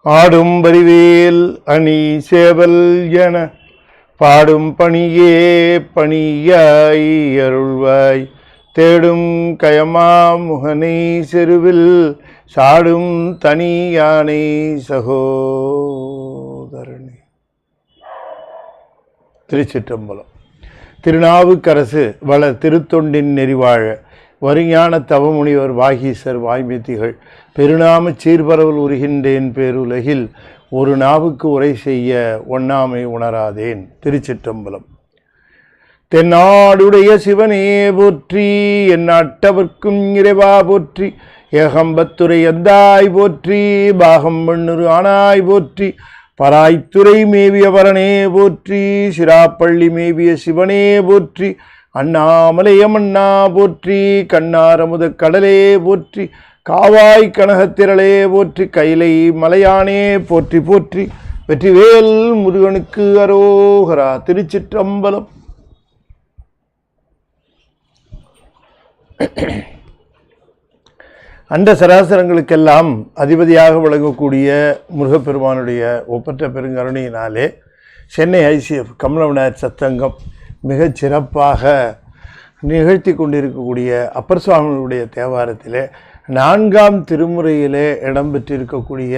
ஆடும் வரிவேல் அணி சேவல் என பாடும் பணியே பணியாய் அருள்வாய் தேடும் கயமா முகனை செருவில் சாடும் தனி யானை சகோதரனே. திருச்சிற்றம்பலம். திருநாவுக்கரசு வள திருத்தொண்டின் நெறிவாழ வருஞான தவமுனிவர் வாகீசர் வாய்மைத்திகள் பெருநாம சீர்பரவல் உருகின்றேன் பேருலகில் ஒரு நாவுக்கு உரை செய்ய ஒண்ணாமை உணராதேன். திருச்சிற்றம்பலம். தென்னாடுடைய சிவனே போற்றி, என் அட்டவர்க்கும் இறைவா போற்றி, ஏகம்பத்துரை எந்தாய் போற்றி, பாகம் பெண்ணுரு ஆனாய் போற்றி, பராய்த்துறை மேவிய பரனே போற்றி, சிராப்பள்ளி மேவிய சிவனே போற்றி, அண்ணாமலையமண்ணா போற்றி, கண்ணாரமுத கடலே போற்றி, காவாய் கனகத்திரளே போற்றி, கைலை மலையானே போற்றி போற்றி, வெற்றிவேல் முருகனுக்கு அரோகரா. திருச்சிற்றம்பலம். அண்ட சராசரங்களுக்கெல்லாம் அதிபதியாக விளங்கக்கூடிய முருகப்பெருமானுடைய ஒப்பற்ற பெருங்கருணையினாலே சென்னை ஐசிஎஃப் கமலவிநாயகர் சத்தங்கம் மிகச் சிறப்பாக நிகழ்த்தி கொண்டிருக்கக்கூடிய அப்பர் சுவாமிகளுடைய தேவாரத்திலே 4ஆம் திருமுறையிலே இடம்பெற்றிருக்கக்கூடிய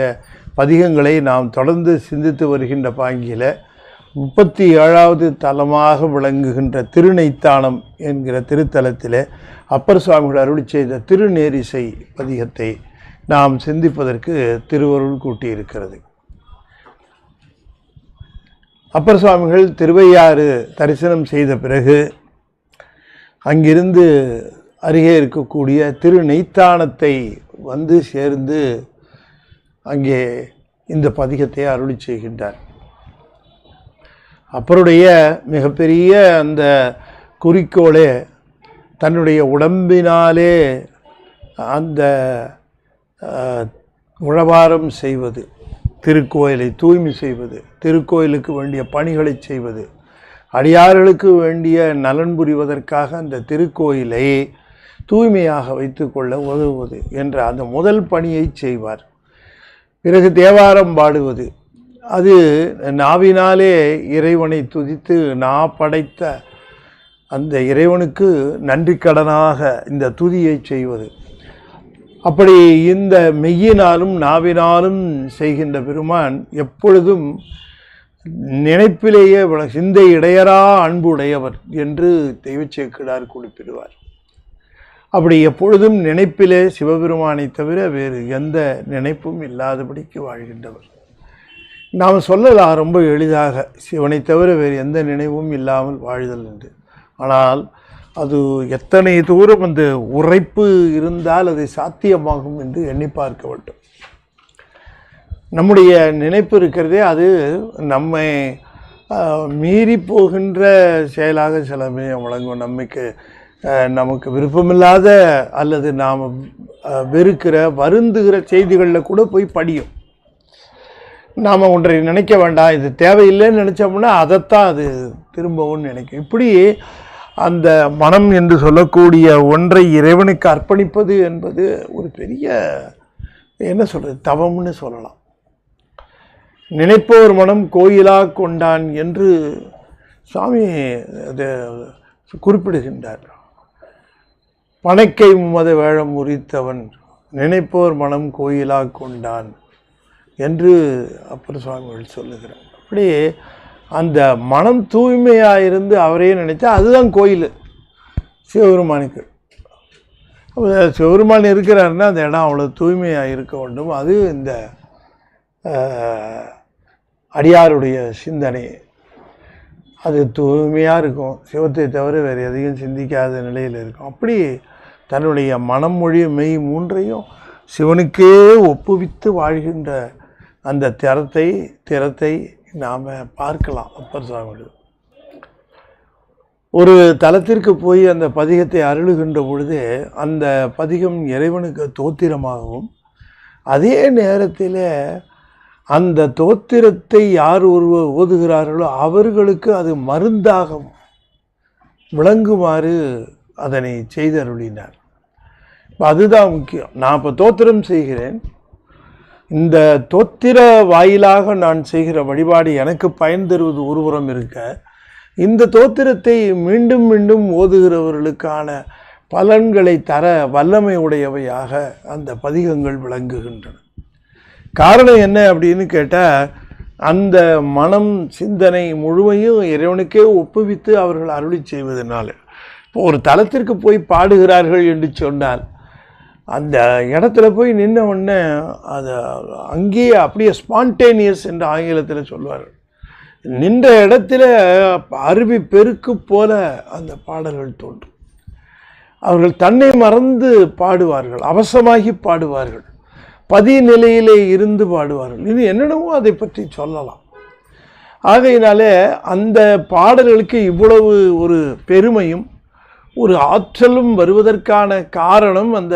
பதிகங்களை நாம் தொடர்ந்து சிந்தித்து வருகின்ற பாங்கியில் 37வது தலமாக விளங்குகின்ற திருநெய்த்தானம் என்கிற திருத்தலத்திலே அப்பர் சுவாமிகள் அருளி செய்த திருநேரிசை பதிகத்தை நாம் சிந்திப்பதற்கு திருவருள் கூட்டியிருக்கிறது. அப்பர் சுவாமிகள் திருவையாறு தரிசனம் செய்த பிறகு அங்கிருந்து அருகே இருக்கக்கூடிய திருநெய்த்தானத்தை வந்து சேர்ந்து அங்கே இந்த பதிகத்தை அருளி செய்கின்றார். அப்பருடைய மிகப்பெரிய அந்த குறிக்கோளே தன்னுடைய உடம்பினாலே அந்த உழவாரம் செய்வது, திருக்கோயிலை தூய்மை செய்வது, திருக்கோயிலுக்கு வேண்டிய பணிகளை செய்வது, அடியார்களுக்கு வேண்டிய நலன் புரிவதற்காக அந்த திருக்கோயிலை தூய்மையாக வைத்து கொள்ள உதவுவது என்ற அந்த முதல் பணியை செய்வார். பிறகு தேவாரம் பாடுவது, அது நாவினாலே இறைவனை துதித்து படைத்த அந்த இறைவனுக்கு நன்றி கடனாக இந்த துதியை செய்வது. அப்படி இந்த மெய்யினாலும் நாவினாலும் செய்கின்ற பெருமான் எப்பொழுதும் நினைப்பிலேயே சிந்தை இடையரா அன்பு உடையவர் என்று தெய்வச்சேக்கிழார் குறிப்பிடுவார். அப்படி எப்பொழுதும் நினைப்பிலே சிவபெருமானை தவிர வேறு எந்த நினைப்பும் இல்லாதபடிக்கு வாழ்கின்றவர். நாம் சொல்லலாம் ரொம்ப எளிதாக, சிவனை தவிர வேறு எந்த நினைவும் இல்லாமல் வாழ்தல் என்று. ஆனால் அது எத்தனை தூரம் அந்த உரைப்பு இருந்தால் அது சாத்தியமாகும் என்று எண்ணி பார்க்க வேண்டும். நம்முடைய நினைப்பு இருக்கிறதே, அது நம்மை மீறி போகின்ற செயலாக சில சமயம் வழங்கும். நமக்கு விருப்பமில்லாத அல்லது நாம் வெறுக்கிற வருந்துகிற செய்திகளில் கூட போய் படியும். நாம் ஒன்றை நினைக்க வேண்டாம், இது தேவையில்லைன்னு நினச்சோம்னா அதைத்தான் அது திரும்பவும் நினைக்கும். இப்படி அந்த மனம் என்று சொல்லக்கூடிய ஒன்றை இறைவனுக்கு அர்ப்பணிப்பது என்பது ஒரு பெரிய என்ன சொல்கிறது தவம்னு சொல்லலாம். நினைப்பவர் மனம் கோயிலா கொண்டான் என்று சுவாமி அதை குறிப்பிடுகின்றார். பனைக்கை மத வேழம் உரித்தவன் நினைப்போர் மனம் கோயிலா கொண்டான் என்று அப்பர் சுவாமிகள் சொல்லுகிறார். அப்படி அந்த மனம் தூய்மையாக இருந்து அவரையே நினைத்தா அதுதான் கோயில் சிவபெருமானுக்கு. சிவபெருமான் இருக்கிறாருன்னா அந்த இடம் அவ்வளோ தூய்மையாக இருக்க வேண்டும். அது இந்த அடியாருடைய சிந்தனை. அது தூய்மையாக இருக்கும், சிவத்தை தவிர வேறு எதையும் சிந்திக்காத நிலையில் இருக்கும். அப்படி தன்னுடைய மனம் மொழி மெய் மூன்றையும் சிவனுக்கே ஒப்புவித்து வாழ்கின்ற அந்த திறத்தை நாம் பார்க்கலாம். அப்பர் சுவாமிகள் ஒரு தலத்திற்கு போய் அந்த பதிகத்தை அருளுகின்ற பொழுது அந்த பதிகம் இறைவனுக்கு தோத்திரமாகவும், அதே நேரத்தில் அந்த தோத்திரத்தை யார் ஒருவர் ஓதுகிறார்களோ அவர்களுக்கு அது மருந்தாகவும் விளங்குமாறு அதனை செய்தருளினார். அதுதான் முக்கியம். நான் இப்போ தோத்திரம் செய்கிறேன், இந்த தோத்திர வாயிலாக நான் செய்கிற வழிபாடு எனக்கு பயன் தருவது ஒருபுறம் இருக்க, இந்த தோத்திரத்தை மீண்டும் மீண்டும் ஓதுகிறவர்களுக்கான பலன்களை தர வல்லமை உடையவையாக அந்த பதிகங்கள் விளங்குகின்றன. காரணம் என்ன அப்படின்னு கேட்டால், அந்த மனம் சிந்தனை முழுமையும் இறைவனுக்கே ஒப்புவித்து அவர்கள் அருளி செய்வதனால. இப்போ ஒரு தலத்திற்கு போய் பாடுகிறார்கள் என்று சொன்னால், அந்த இடத்துல போய் நின்ன உடனே அதை அங்கேயே அப்படியே ஸ்பான்டேனியஸ் என்று ஆங்கிலத்தில் சொல்வார்கள். நின்ற இடத்துல அருவி பெருக்கு போல அந்த பாடல்கள் தோன்றும். அவர்கள் தன்னை மறந்து பாடுவார்கள், அவசமாகி பாடுவார்கள், பதி நிலையிலே இருந்து பாடுவார்கள். இது என்னென்னவோ அதை பற்றி சொல்லலாம். ஆகையினாலே அந்த பாடல்களுக்கு இவ்வளவு ஒரு பெருமையும் ஒரு ஆற்றலும் வருவதற்கான காரணம் அந்த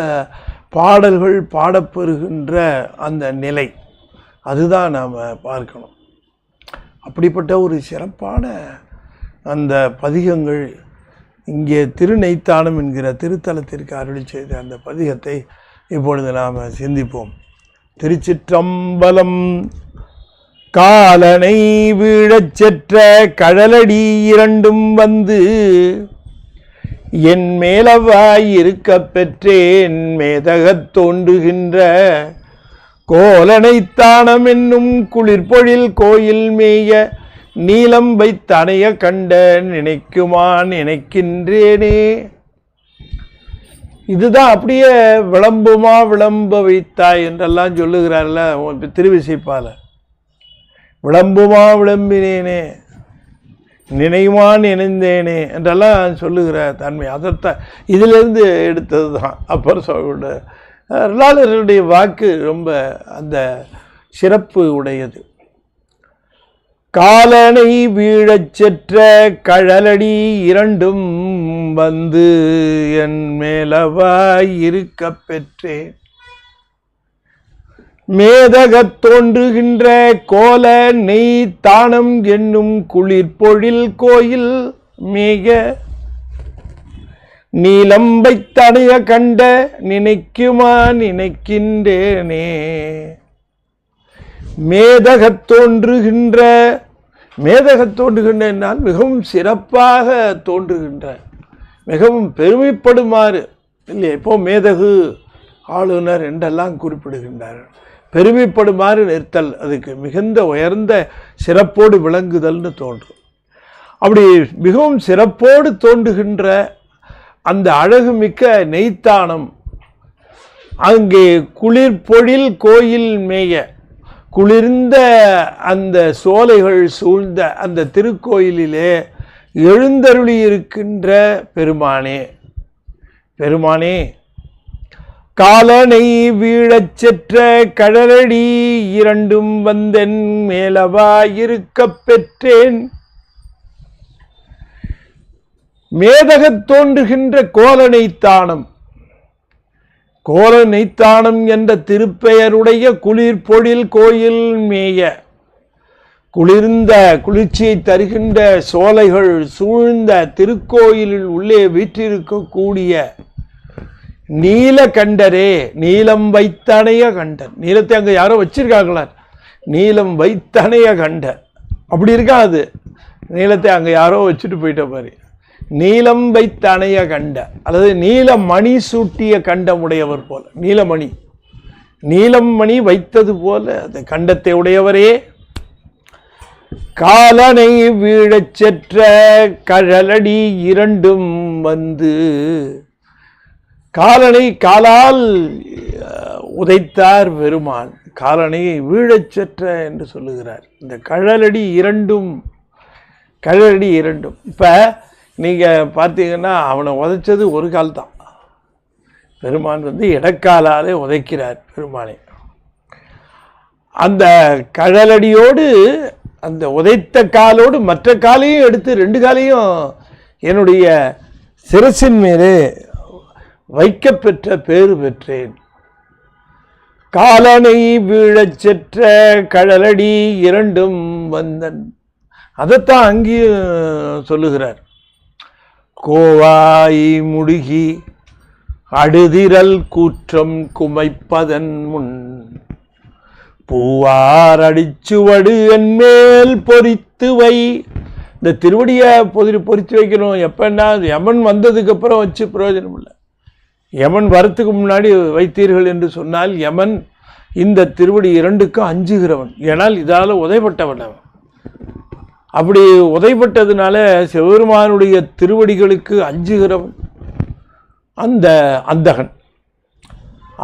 பாடல்கள் பாடப்பெறுகின்ற அந்த நிலை. அதுதான் நாம் பார்க்கணும். அப்படிப்பட்ட ஒரு சிறப்பான அந்த பதிகங்கள் இங்கே திருநெய்த்தானம் என்கிற திருத்தலத்திற்கு அருளி செய்த அந்த பதிகத்தை இப்பொழுது நாம் சிந்திப்போம். திருச்சிற்றம்பலம். காலனை வீழச் செற்ற கழலடி இரண்டும் வந்து என் மேலவாய் இருக்க பெற்றேன் மேதகத் தோன்றுகின்ற கோலனைத்தானம் என்னும் குளிர்பொழில் கோயில் மேய நீலம் வைத்தணைய கண்ட நினைக்குமா நினைக்கின்றேனே. இதுதான் அப்படியே விளம்புமா விளம்ப வைத்தாய் என்றெல்லாம் சொல்லுகிறார்ல திருவிசைப்பால. விளம்புமா விளம்பினேனே, நினைவுமா நினைந்தேனே என்றெல்லாம் சொல்லுகிற தன்மை அதைத்தான் இதிலிருந்து எடுத்தது தான். அப்பர் சுவாமியோட அருளாளர்களுடைய வாக்கு ரொம்ப அந்த சிறப்பு உடையது. காலனை வீழச் செற்ற கழலடி இரண்டும் வந்து என் மேலவாய் இருக்க பெற்றேன் மேதகத் தோன்றுகின்ற கோல நெய் தானம் என்னும் குளிர்பொழில் கோயில் மேக நீலம் வைத்தணைய கண்ட நினைக்குமா நினைக்கின்றேனே. மேதகத் தோன்றுகின்ற, மேதகத் தோன்றுகின்ற என்னால் மிகவும் சிறப்பாக தோன்றுகின்ற, மிகவும் பெருமைப்படுமாறு இல்லை. இப்போ மேதகு ஆளுநர் என்றெல்லாம் குறிப்பிடுகின்றார்கள். பெருமைப்படுமாறு நிறுத்தல், அதுக்கு மிகுந்த உயர்ந்த சிறப்போடு விளங்குதல்னு தோன்றும். அப்படி மிகவும் சிறப்போடு தோன்றுகின்ற அந்த அழகுமிக்க நெய்த்தானம் அங்கே குளிர்பொழில் கோயில் மேய, குளிர்ந்த அந்த சோலைகள் சூழ்ந்த அந்த திருக்கோயிலிலே எழுந்தருளி இருக்கின்ற பெருமானே. பெருமானே, காலனை வீழச் செற்ற கழலடி இரண்டும் வந்தென் மேலவாயிருக்க பெற்றேன் மேதகத் தோன்றுகின்ற கோலனைத்தானம். கோலனைத்தானம் என்ற திருப்பெயருடைய குளிர்பொழில் கோயில் மேய, குளிர்ந்த குளிர்ச்சியை தருகின்ற சோலைகள் சூழ்ந்த திருக்கோயிலில் உள்ளே வீற்றிருக்கக்கூடிய நீலகண்டரே, நீலம் வைத்தணைய கண்டர். நீலத்தை அங்கே யாரோ வச்சிருக்காங்களா? நீலம் வைத்தணைய கண்டர் அப்படி இருக்காது. நீலத்தை அங்கே யாரோ வச்சுட்டு போயிட்ட மாதிரி. நீலம் வைத்தணைய கண்ட, அல்லது நீலமணி சூட்டிய கண்டம் உடையவர் போல. நீலமணி, நீலம் மணி வைத்தது போல அந்த கண்டத்தை உடையவரே. காலனை வீழச் செற்ற கழலடி இரண்டும் வந்து, காலனை காலால் உதைத்தார் பெருமான். காலனை வீழச் செற்ற என்று சொல்லுகிறார். இந்த கழலடி இரண்டும், கழலடி இரண்டும். இப்போ நீங்கள் பார்த்தீங்கன்னா அவனை உதைச்சது ஒரு கால் தான். பெருமான் இடக்காலாலே உதைக்கிறார் பெருமானை. அந்த கழலடியோடு அந்த உதைத்த காலோடு மற்ற காலையும் எடுத்து ரெண்டு காலையும் என்னுடைய சிரசின் மீது வைக்கப்பெற்ற பேறு பெற்றேன். காலனை வீழச் செற்ற கழலடி இரண்டும் வந்தன். அதைத்தான் அங்கேயும் சொல்லுகிறார். கோவாய் முடுகி அடுதிரல் கூற்றம் குமைப்பதன் முன் பூவார் அடிச்சுவடு என்மேல் பொறித்து வை. இந்த திருவடியை பொறித்து வைக்கணும். எப்பன்னா யமன் வந்ததுக்கு அப்புறம் வச்சு பிரயோஜனம் இல்லை. யமன் வரத்துக்கு முன்னாடி வைத்தீர்கள் என்று சொன்னால் யமன் இந்த திருவடி இரண்டுக்கும் அஞ்சுகிறவன். ஏனால் இதால் உதைப்பட்டவன் அவன். அப்படி உதைப்பட்டதுனால சிவபெருமானுடைய திருவடிகளுக்கு அஞ்சுகிறவன் அந்த அந்தகன்.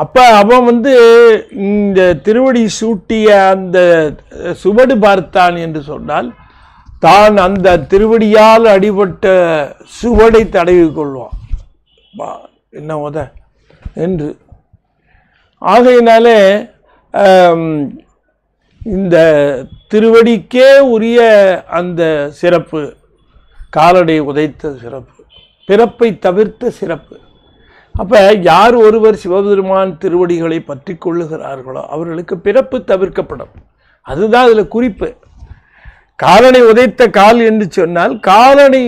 அப்போ அவன் இந்த திருவடி சூட்டிய அந்த சுவடு பார்த்தான் என்று சொன்னால் தான் அந்த திருவடியால் அடிபட்ட சுவடை தடவி கொள்வான். என்ன உத என்று. ஆகையினாலே இந்த திருவடிக்கே உரிய அந்த சிறப்பு, காலடை உதைத்த சிறப்பு, பிறப்பை தவிர்த்த சிறப்பு. அப்போ யார் ஒருவர் சிவபெருமான் திருவடிகளை பற்றி கொள்ளுகிறார்களோ அவர்களுக்கு பிறப்பு தவிர்க்கப்படும். அதுதான் அதில் குறிப்பு. காலனை உதைத்த கால் என்று சொன்னால் காலனை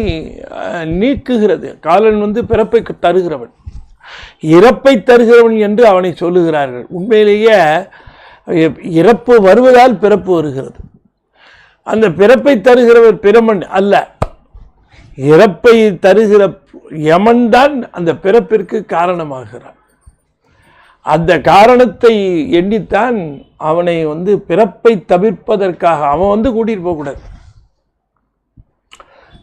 நீக்குகிறது. காலன் பிறப்பை தருகிறவன், இறப்பை தருகிறவன் என்று அவனை சொல்லுகிறார்கள். உண்மையிலேயே இறப்பு வருவதால் பிறப்பு வருகிறது. அந்த பிறப்பை தருகிறவர் பிரமன் அல்ல, இறப்பை தருகிற யமன் தான் அந்த பிறப்பிற்கு காரணமாகிறான். அந்த காரணத்தை எண்ணித்தான் அவனை பிறப்பை தவிர்ப்பதற்காக அவன் கூட்டிட்டு போகக்கூடாது.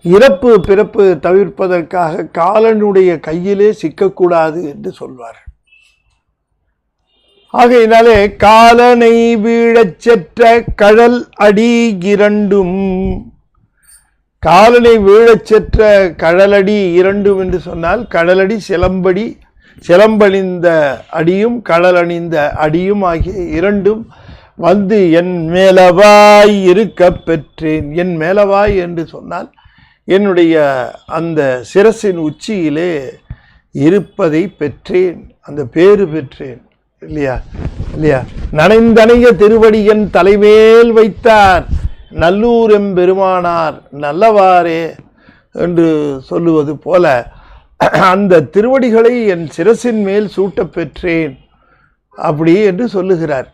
இறப்பு பிறப்பு தவிர்ப்பதற்காக காலனுடைய கையிலே சிக்கக்கூடாது என்று சொல்வார். ஆகையினாலே காலனை வீழச் செற்ற கழல் அடி இரண்டும், காலனை வீழச் செற்ற கழலடி இரண்டும் என்று சொன்னால் கடலடி சிலம்படி, சிலம்பணிந்த அடியும் கடலணிந்த அடியும் ஆகிய இரண்டும் என் மேலவாய் இருக்க பெற்றேன். என் மேலவாய் என்று சொன்னால் என்னுடைய அந்த சிரசின் உச்சியிலே இருப்பதை பெற்றேன், அந்த பேறு பெற்றேன். இல்லையா இல்லையா? நனைந்தணைய திருவடியன் தலைமேல் வைத்தார் நல்லூர் எம்பெருமானார் நல்லவாறே என்று சொல்லுவது போல அந்த திருவடிகளை என் சிரசின் மேல் சூட்ட பெற்றேன் அப்படி என்று சொல்லுகிறார்.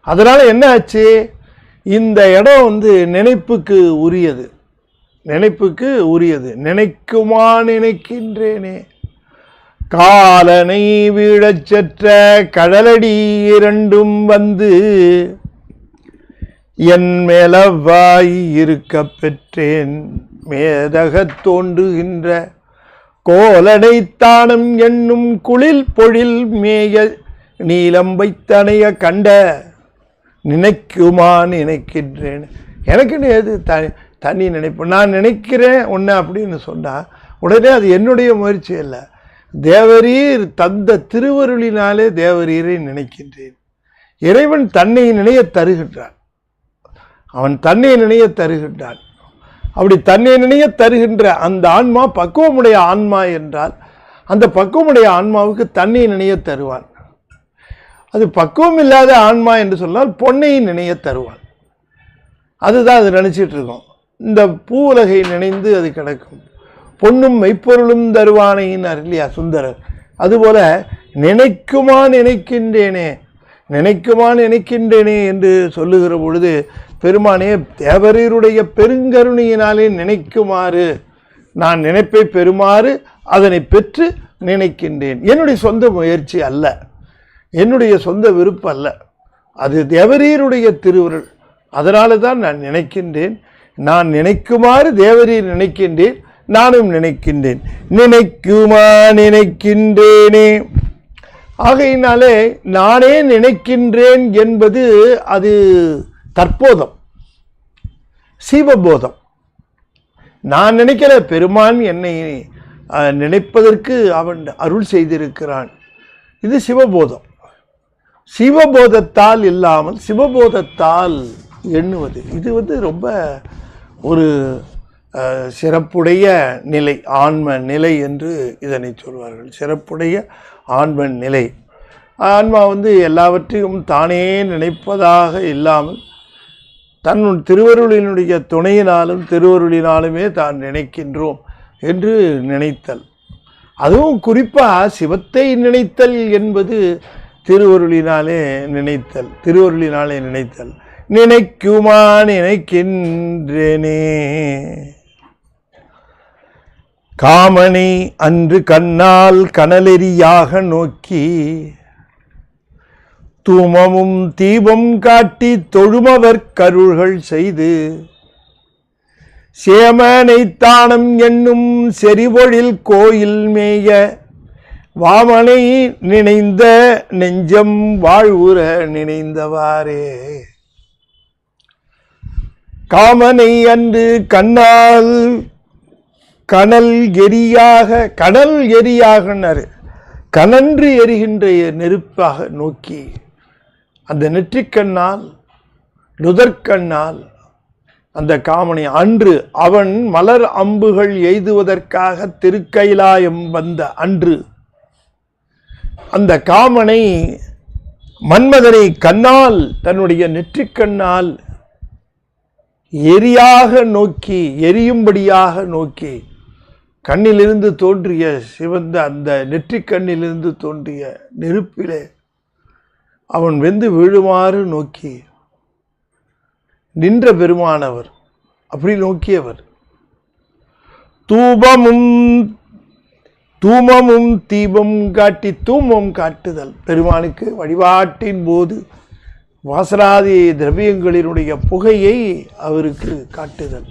அதனால் என்ன ஆச்சு? இந்த இடம் நினைப்புக்கு உரியது, நினைப்புக்கு உரியது. நினைக்குமா நினைக்கின்றேனே காலனை வீழச் செற்ற கடலடி இரண்டும் என் மேலவாய் இருக்க பெற்றேன். மேதகத் தோன்றுகின்ற கோலனை தானம் என்னும் குளில் பொழில் மேய நீலம் வைத்தனைய கண்ட நினைக்குமா நினைக்கின்றேன். எனக்குன்னு எது தண்ணி நினைப்பேன். நான் நினைக்கிறேன் ஒன்று அப்படின்னு சொன்னால் உடனே அது என்னுடைய முயற்சி இல்லை, தேவரீர் தந்த திருவருளினாலே தேவரீரை நினைக்கின்றேன். இறைவன் தன்னை நினைய தருகின்றான், அவன் தன்னை நினைய தருகின்றான். அப்படி தன்னை நினைய தருகின்ற அந்த ஆன்மா பக்குவமுடைய ஆன்மா என்றால் அந்த பக்குவமுடைய ஆன்மாவுக்கு தன்னை நினைய தருவான். அது பக்குவம் இல்லாத ஆன்மா என்று சொன்னால் பொன்னை நினைய தருவான். அதுதான் அது நினைச்சிட்டு இருக்கோம். இந்த பூ உலகை நினைந்து அது கிடக்கும். பொன்னும் மெய்ப்பொருளும் தருவானையினார் இல்லையா சுந்தரர். அதுபோல நினைக்குமா நினைக்கின்றேனே, நினைக்குமா நினைக்கின்றேனே என்று சொல்லுகிற பொழுது பெருமானே தேவரீருடைய பெருங்கருணையினாலே நினைக்குமாறு, நான் நினைப்பை பெறுமாறு அதனை பெற்று நினைக்கின்றேன். என்னுடைய சொந்த முயற்சி அல்ல, என்னுடைய சொந்த விருப்பம் அல்ல, அது தேவரீருடைய திருவுருள். அதனால தான் நான் நினைக்கின்றேன். நான் நினைக்குமாறு தேவரீர் நினைக்கின்றேன், நானும் நினைக்கின்றேன். நினைக்குமா நினைக்கின்றேனே. ஆகையினாலே நானே நினைக்கின்றேன் என்பது அது தற்போதம், சீவபோதம். நான் நினைக்கிற பெருமான் என்னை நினைப்பதற்கு அவன் அருள் செய்திருக்கிறான். இது சிவபோதம். சிவபோதத்தால் இல்லாமல் சிவபோதத்தால் எண்ணுவது இது ரொம்ப ஒரு சிறப்புடைய நிலை, ஆன்ம நிலை என்று இதனை சொல்வார்கள். சிறப்புடைய ஆன்ம நிலை. ஆன்மா எல்லாவற்றையும் தானே நினைப்பதாக இல்லாமல் தன் திருவருளினுடைய துணையினாலும் திருவருளினாலுமே தான் நினைக்கின்றோம் என்று நினைத்தல். அதுவும் குறிப்பாக சிவத்தை நினைத்தல் என்பது திருவருளினாலே நினைத்தல், திருவருளினாலே நினைத்தல். நினைக்குமா நினைக்கின்றேனே காமனை அன்று கண்ணால் கனலெறியாக நோக்கி தூமமும் தீபம் காட்டி தொழுமவர் கருள்கள் செய்து சேமனை தானம் என்னும் செறிவொழில் கோயில் மேய வாமனை நினைந்த நெஞ்சம் வாழ்வுற நினைந்தவாறே. காமனை அன்று கண்ணால் கனல் எரியாகனாரு, கனன்று எரிகின்ற நெருப்பாக நோக்கி அந்த நெற்றிக்கண்ணால் நுதற்கண்ணால் அந்த காமனை அன்று அவன் மலர் அம்புகள் எய்துவதற்காக திருக்கைலாயம் வந்த அன்று அந்த காமனை மன்மதனை கண்ணால் தன்னுடைய நெற்றிக்கண்ணால் எரியாக நோக்கி, எரியும்படியாக நோக்கி, கண்ணிலிருந்து தோன்றிய சிவந்த அந்த நெற்றிக்கண்ணிலிருந்து தோன்றிய நெருப்பிலே அவன் வெந்து விழுமாறு நோக்கி நின்ற பெருமானவர். அப்படி நோக்கியவர். தூமமும் தீபம் காட்டி, தூமம் காட்டுதல், பெருமானுக்கு வழிபாட்டின் போது வாசனாதி திரவியங்களினுடைய புகையை அவருக்கு காட்டுதல்,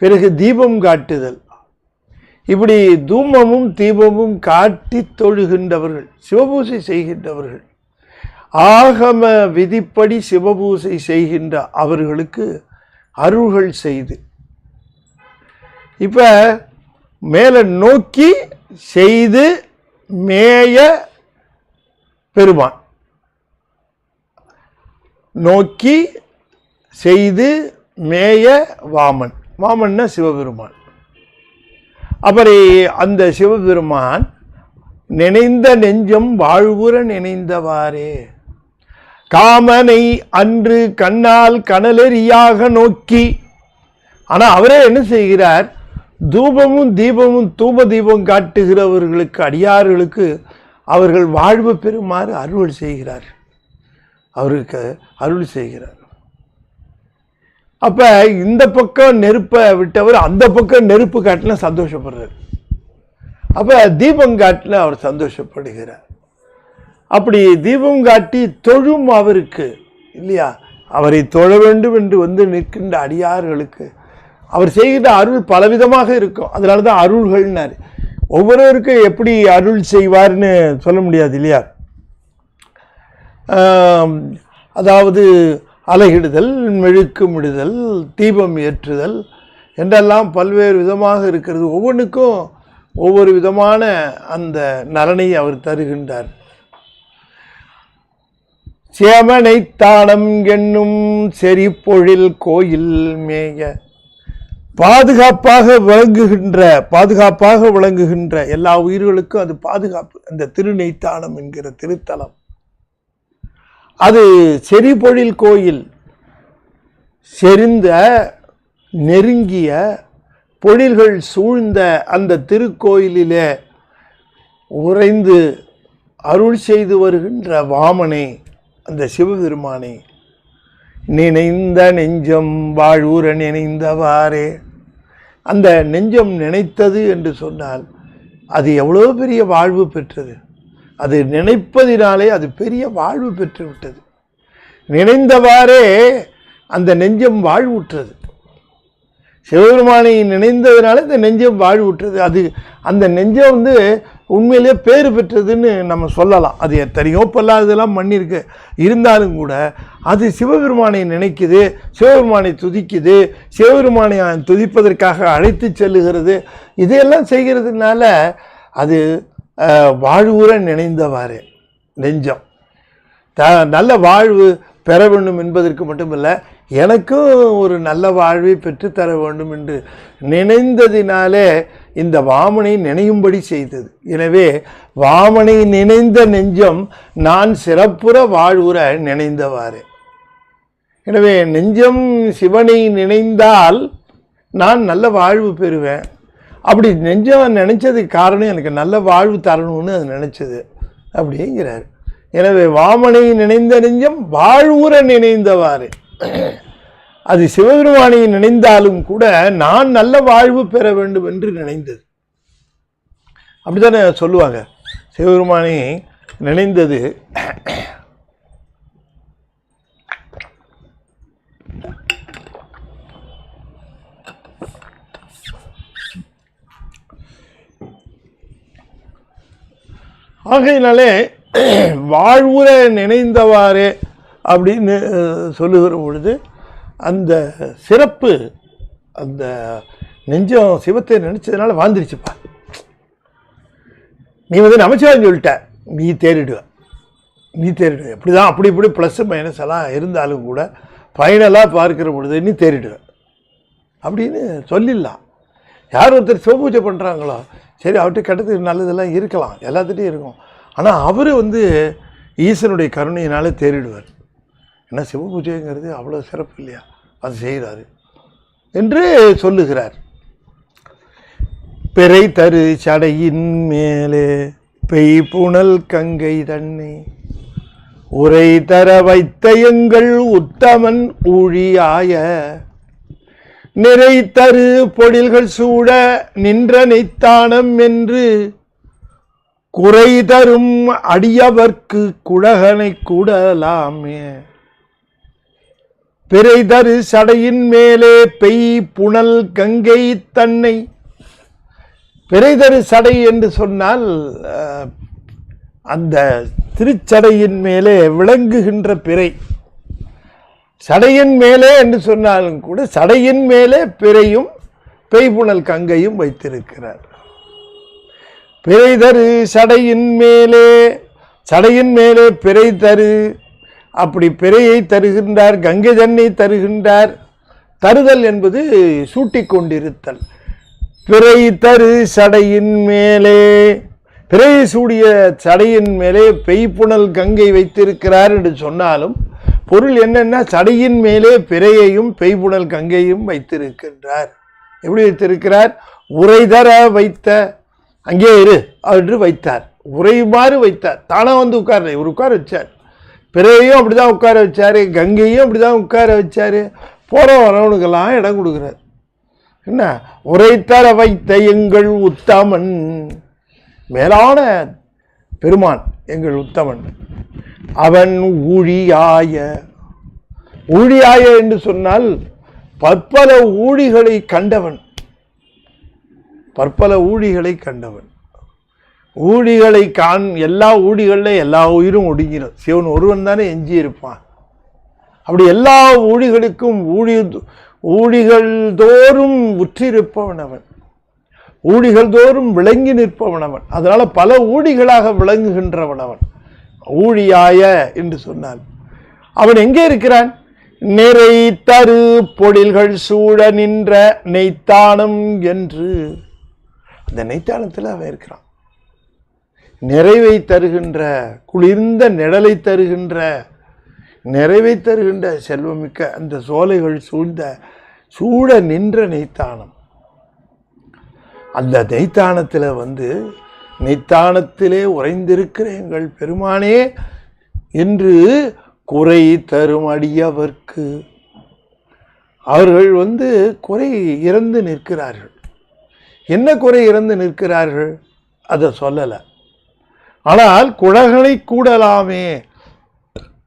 பிறகு தீபம் காட்டுதல். இப்படி தூமமும் தீபமும் காட்டி தொழுகின்றவர்கள், சிவபூசை செய்கின்றவர்கள், ஆகம விதிப்படி சிவபூசை செய்கின்ற அவர்களுக்கு அருள்கள் செய்து, இப்ப மேல நோக்கி செய்து மேய பெருமான், நோக்கி செய்து மேய வாமன், வாமன்னா சிவபெருமான். அப்படி அந்த சிவபெருமான் நினைந்த நெஞ்சம் வாழ்வுற நினைந்தவாறே. காமனை அன்று கண்ணால் கனலெறியாக நோக்கி, ஆனா அவரே என்ன செய்கிறார், தூபமும் தீபமும் தூப தீபம் காட்டுகிறவர்களுக்கு, அடியார்களுக்கு அவர்கள் வாழ்வு பெறுமாறு அருள் செய்கிறார், அவருக்கு அருள் செய்கிறார். அப்ப இந்த பக்கம் நெருப்பை விட்டவர் அந்த பக்கம் நெருப்பு காட்டில சந்தோஷப்படுறார். அப்ப தீபம் காட்டில அவர் சந்தோஷப்படுகிறார். அப்படி தீபம் காட்டி தொழும் அவருக்கு இல்லையா, அவரை தொழ வேண்டும் என்று வந்து நிற்கின்ற அடியார்களுக்கு அவர் செய்கின்ற அருள் பலவிதமாக இருக்கும். அதனால தான் அருள்கள்னாரு. ஒவ்வொருவருக்கும் எப்படி அருள் செய்வார்னு சொல்ல முடியாது இல்லையா. அதாவது அலகிடுதல், மெழுக்குமிடுதல், தீபம் ஏற்றுதல் என்றெல்லாம் பல்வேறு விதமாக இருக்கிறது. ஒவ்வொன்றுக்கும் ஒவ்வொரு விதமான அந்த நலனை அவர் தருகின்றார். சேமனை தானம் என்னும் செறிப்பொழில் கோயில் மேய, பாதுகாப்பாக விளங்குகின்ற எல்லா உயிர்களுக்கும் அது பாதுகாப்பு. அந்த திருநெய்த்தானம் என்கிற திருத்தலம் அது செறிபொழில் கோயில், செறிந்த நெருங்கிய பொழில்கள் சூழ்ந்த அந்த திருக்கோயிலிலே உறைந்து அருள் செய்து வருகின்ற வாமனை, அந்த சிவபெருமானை நினைந்த நெஞ்சம் வாழ்வுற நினைந்தவாறே. அந்த நெஞ்சம் நினைத்தது என்று சொன்னால் அது எவ்வளோ பெரிய வாழ்வு பெற்றது. அது நினைப்பதினாலே அது பெரிய வாழ்வு பெற்று விட்டது. நினைந்தவாறே அந்த நெஞ்சம் வாழ்வுற்றது. சிவபெருமானை நினைந்ததுனால இந்த நெஞ்சம் வாழ்வுற்றது. அது அந்த நெஞ்சம் வந்து உண்மையிலேயே பேறு பெற்றதுன்னு நம்ம சொல்லலாம். அது எத்தனையோ பல்லாததெல்லாம் பண்ணியிருக்கு. இருந்தாலும் கூட அது சிவபெருமானை நினைக்குது, சிவபெருமானை துதிக்குது, சிவபெருமானை துதிப்பதற்காக அழைத்து செல்லுகிறது. இதையெல்லாம் செய்கிறதுனால அது வாழ்வுற நினைந்தவாறே நெஞ்சம் நல்ல வாழ்வு பெற வேண்டும் என்பதற்கு மட்டுமல்ல, எனக்கும் ஒரு நல்ல வாழ்வை பெற்றுத்தர வேண்டும் என்று நினைந்ததினாலே இந்த வாமனை நினையும்படி செய்தது. எனவே வாமனை நினைந்த நெஞ்சம் நான் சிறப்புற வாழ்வுற நினைந்தவாறு. எனவே நெஞ்சம் சிவனை நினைந்தால் நான் நல்ல வாழ்வு பெறுவேன். அப்படி நெஞ்சம் நினைச்சதுக்கு காரணம் எனக்கு நல்ல வாழ்வு தரணும்னு அது நினைச்சது அப்படிங்கிறார். எனவே வாமனை நினைந்த நெஞ்சம் வாழ்வுற நினைந்தவாறு. அது சிவபெருமானை நினைந்தாலும் கூட நான் நல்ல வாழ்வு பெற வேண்டும் என்று நினைந்தது. அப்படித்தானே சொல்லுவாங்க. சிவபெருமானை நினைந்தது ஆகையினாலே வாழ்வுற நினைந்தவாறே அப்படின்னு சொல்லுகிற பொழுது அந்த சிறப்பு, அந்த நெஞ்சம் சிவத்தை நினைச்சதுனால வாழ்ந்துருச்சுப்பா. நீ வந்து நமச்சிவாயம் சொல்லிட்ட, நீ தேறிடுவ. இப்படிதான் அப்படி இப்படி ப்ளஸ் மைனஸ் எல்லாம் இருந்தாலும் கூட ஃபைனலாக பார்க்கிற பொழுது நீ தேறிடுவ அப்படின்னு சொல்லிடலாம். யார் ஒருத்தர் சிவபூஜை பண்ணுறாங்களோ சரி, அவர்கிட்ட கெட்டது நல்லதெல்லாம் இருக்கலாம், எல்லாத்துட்டையும் இருக்கும். ஆனால் அவர் வந்து ஈசனுடைய கருணையினால தேறிடுவார். ஏன்னா சிவபூஜைங்கிறது அவ்வளோ சிறப்பு இல்லையா, அது செய்கிறாரு என்று சொல்லுகிறார். பிறை தரு சடையின் மேலே பெய்புணல் கங்கை தன்னை உரை தர வைத்த எங்கள் உத்தமன் ஊழியாய நிறை தரு பொழில்கள் சூட நின்ற நெய்த்தானம் என்று குறை தரும் அடியவர்க்கு குழகனை கூடலாமே. பிறை தரு சடையின் மேலே பெய் புனல் கங்கை தன்னை. பிறை தரு சடை என்று சொன்னால் அந்த திருச்சடையின் மேலே விளங்குகின்ற பிறை. சடையின் மேலே என்று சொன்னாலும் கூட சடையின் மேலே பிறையும் பெய்புணல் கங்கையும் வைத்திருக்கிறார். பிறை தரு சடையின் மேலே பிறை தரு, அப்படி பிறையை தருகின்றார், கங்கை தன்னை தருகின்றார். தருதல் என்பது சூட்டி கொண்டிருத்தல். பிறை தரு சடையின் மேலே, பிறையை சூடிய சடையின் மேலே பெய்புணல் கங்கை வைத்திருக்கிறார் என்று சொன்னாலும் பொருள் என்னன்னா, சடையின் மேலே பிறையையும் பெய்புணல் கங்கையும் வைத்திருக்கின்றார். எப்படி வைத்திருக்கிறார்? உரை தர வைத்த, அங்கே இரு என்று வைத்தார், உரையுமாறு வைத்தார். தானா வந்து உட்கார்ல, இவர் உட்கார வச்சார். பிறையையும் அப்படிதான் உட்கார வச்சாரு, கங்கையும் அப்படிதான் உட்கார வச்சாரு. போற வரவனுக்கெல்லாம் இடம் கொடுக்குறார். என்ன? உரை தர வைத்த எங்கள் உத்தமன், மேலான பெருமான் எங்கள் உத்தமன். அவன் ஊழியாய, ஊழியாய என்று சொன்னால் பற்பல ஊழிகளை கண்டவன், பற்பல ஊழிகளை கண்டவன். ஊழிகளை எல்லா ஊழிகளில் எல்லா உயிரும் ஒடுங்கிடும். சிவன் ஒருவன் தானே எஞ்சி இருப்பான். அப்படி எல்லா ஊழிகளுக்கும் ஊழிகள் தோறும் உற்றிருப்பவன் அவன், ஊழிகள் தோறும் விளங்கி நிற்பவன் அவன். அதனால பல ஊழிகளாக விளங்குகின்றவன் அவன். ஊழியாய என்று சொன்னான். அவன் எங்கே இருக்கிறான்? நிறை தரு பொழில்கள் சூழ நின்ற நெய்த்தானம் என்று, அந்த நெய்த்தானத்தில் அவன் இருக்கிறான். நிறைவை தருகின்ற, குளிர்ந்த நிழலை தருகின்ற, நிறைவை தருகின்ற செல்வமிக்க அந்த சோலைகள் சூழ நின்ற நெய்த்தானம். அந்த நெய்த்தானத்தில் வந்து, நெய்த்தானத்திலே உறைந்திருக்கிற எங்கள் பெருமானே என்று குறை தரும் அடியவர்க்கு, அவர்கள் வந்து குறை இறந்து நிற்கிறார்கள். என்ன குறை இறந்து நிற்கிறார்கள் அதை சொல்லலை. ஆனால் குழகனை கூடலாமே,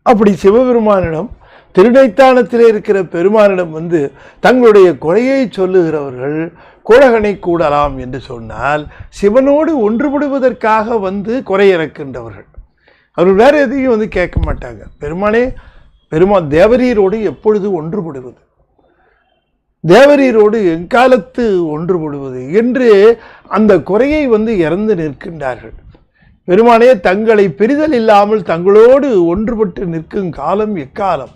அப்படி சிவபெருமானிடம், திருநெய்த்தானத்திலே இருக்கிற பெருமானிடம் வந்து தங்களுடைய குறையை சொல்லுகிறவர்கள் குழகனை கூடலாம் என்று சொன்னால் சிவனோடு ஒன்றுபடுவதற்காக வந்து குறை இறக்கின்றவர்கள். அவர்கள் வேற எதையும் வந்து கேட்க மாட்டாங்க. பெருமான் தேவரீரோடு எப்பொழுது ஒன்றுபடுவது, தேவரீரோடு எக்காலத்து ஒன்றுபடுவது என்று அந்த குறையை வந்து இறந்து நிற்கின்றார்கள். பெருமானே, தங்களை பிரிதல் இல்லாமல் தங்களோடு ஒன்றுபட்டு நிற்கும் காலம் எக்காலம்?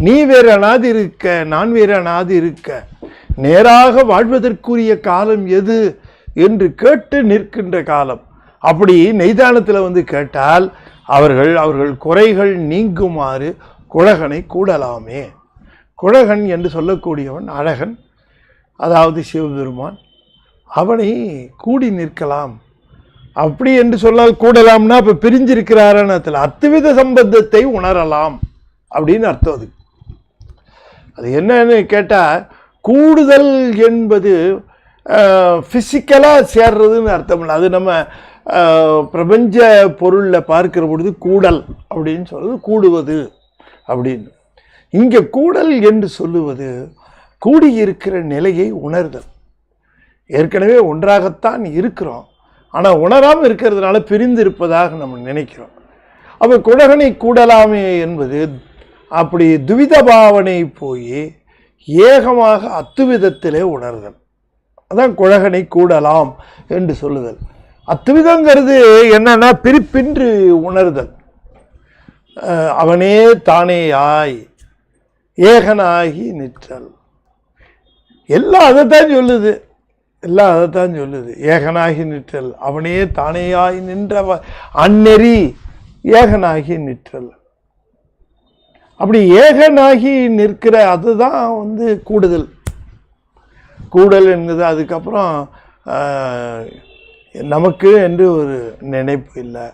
நீ வேற அனாதி இருக்க, நான் வேற அனாதி இருக்க, நேராக வாழ்வதற்குரிய காலம் எது என்று கேட்டு நிற்கின்ற காலம். அப்படி நெய்தானத்தில் வந்து கேட்டால் அவர்கள் குறைகள் நீங்குமாறு குழகனை கூடலாமே. குழகன் என்று சொல்லக்கூடியவன் அழகன், அதாவது சிவபெருமான். அவனை கூடி நிற்கலாம், அப்படி என்று சொன்னால் கூடலாம்னா இப்ப பிரிஞ்சிருக்கிறாரான அத்துவித சம்பந்தத்தை உணரலாம் அப்படின்னு அர்த்தம். அது என்னன்னு கேட்டா, கூடுதல் என்பது பிசிக்கலா சேர்றதுன்னு அர்த்தம் இல்லை. அது நம்ம பிரபஞ்ச பொருள்ல பார்க்கிற பொழுது கூடல் அப்படின்னு சொல்றது கூடுவது அப்படின்னு. இங்க கூடல் என்று சொல்லுவது கூடியிருக்கிற நிலையை உணர்தல். ஏற்கனவே ஒன்றாகத்தான் இருக்கிறோம், ஆனா உணராமல் இருக்கிறதுனால பிரிந்து இருப்பதாக நம்ம நினைக்கிறோம். அப்ப குடகனை கூடலாமே என்பது அப்படி துவித பாவனை போய் ஏகமாக அத்துவிதத்திலே உணர்தல். அதான் குழகனை கூடலாம் என்று சொல்லுதல். அத்துவிதங்கிறது என்னன்னா பிரிப்பின்றி உணர்தல். அவனே தானேயாய் ஏகனாகி நிற்றல். எல்லாம் அதைத்தான் சொல்லுது, எல்லாம் அதைத்தான் சொல்லுது. ஏகனாகி நிற்றல், அவனே தானேயாய் நின்ற அந்நெறி ஏகனாகி நிற்றல். அப்படி ஏகனாகி நிற்கிற அதுதான் கூடுதல். கூடல் என்கிறது. அதுக்கப்புறம் நமக்கு என்று ஒரு நினைப்பு இல்லை,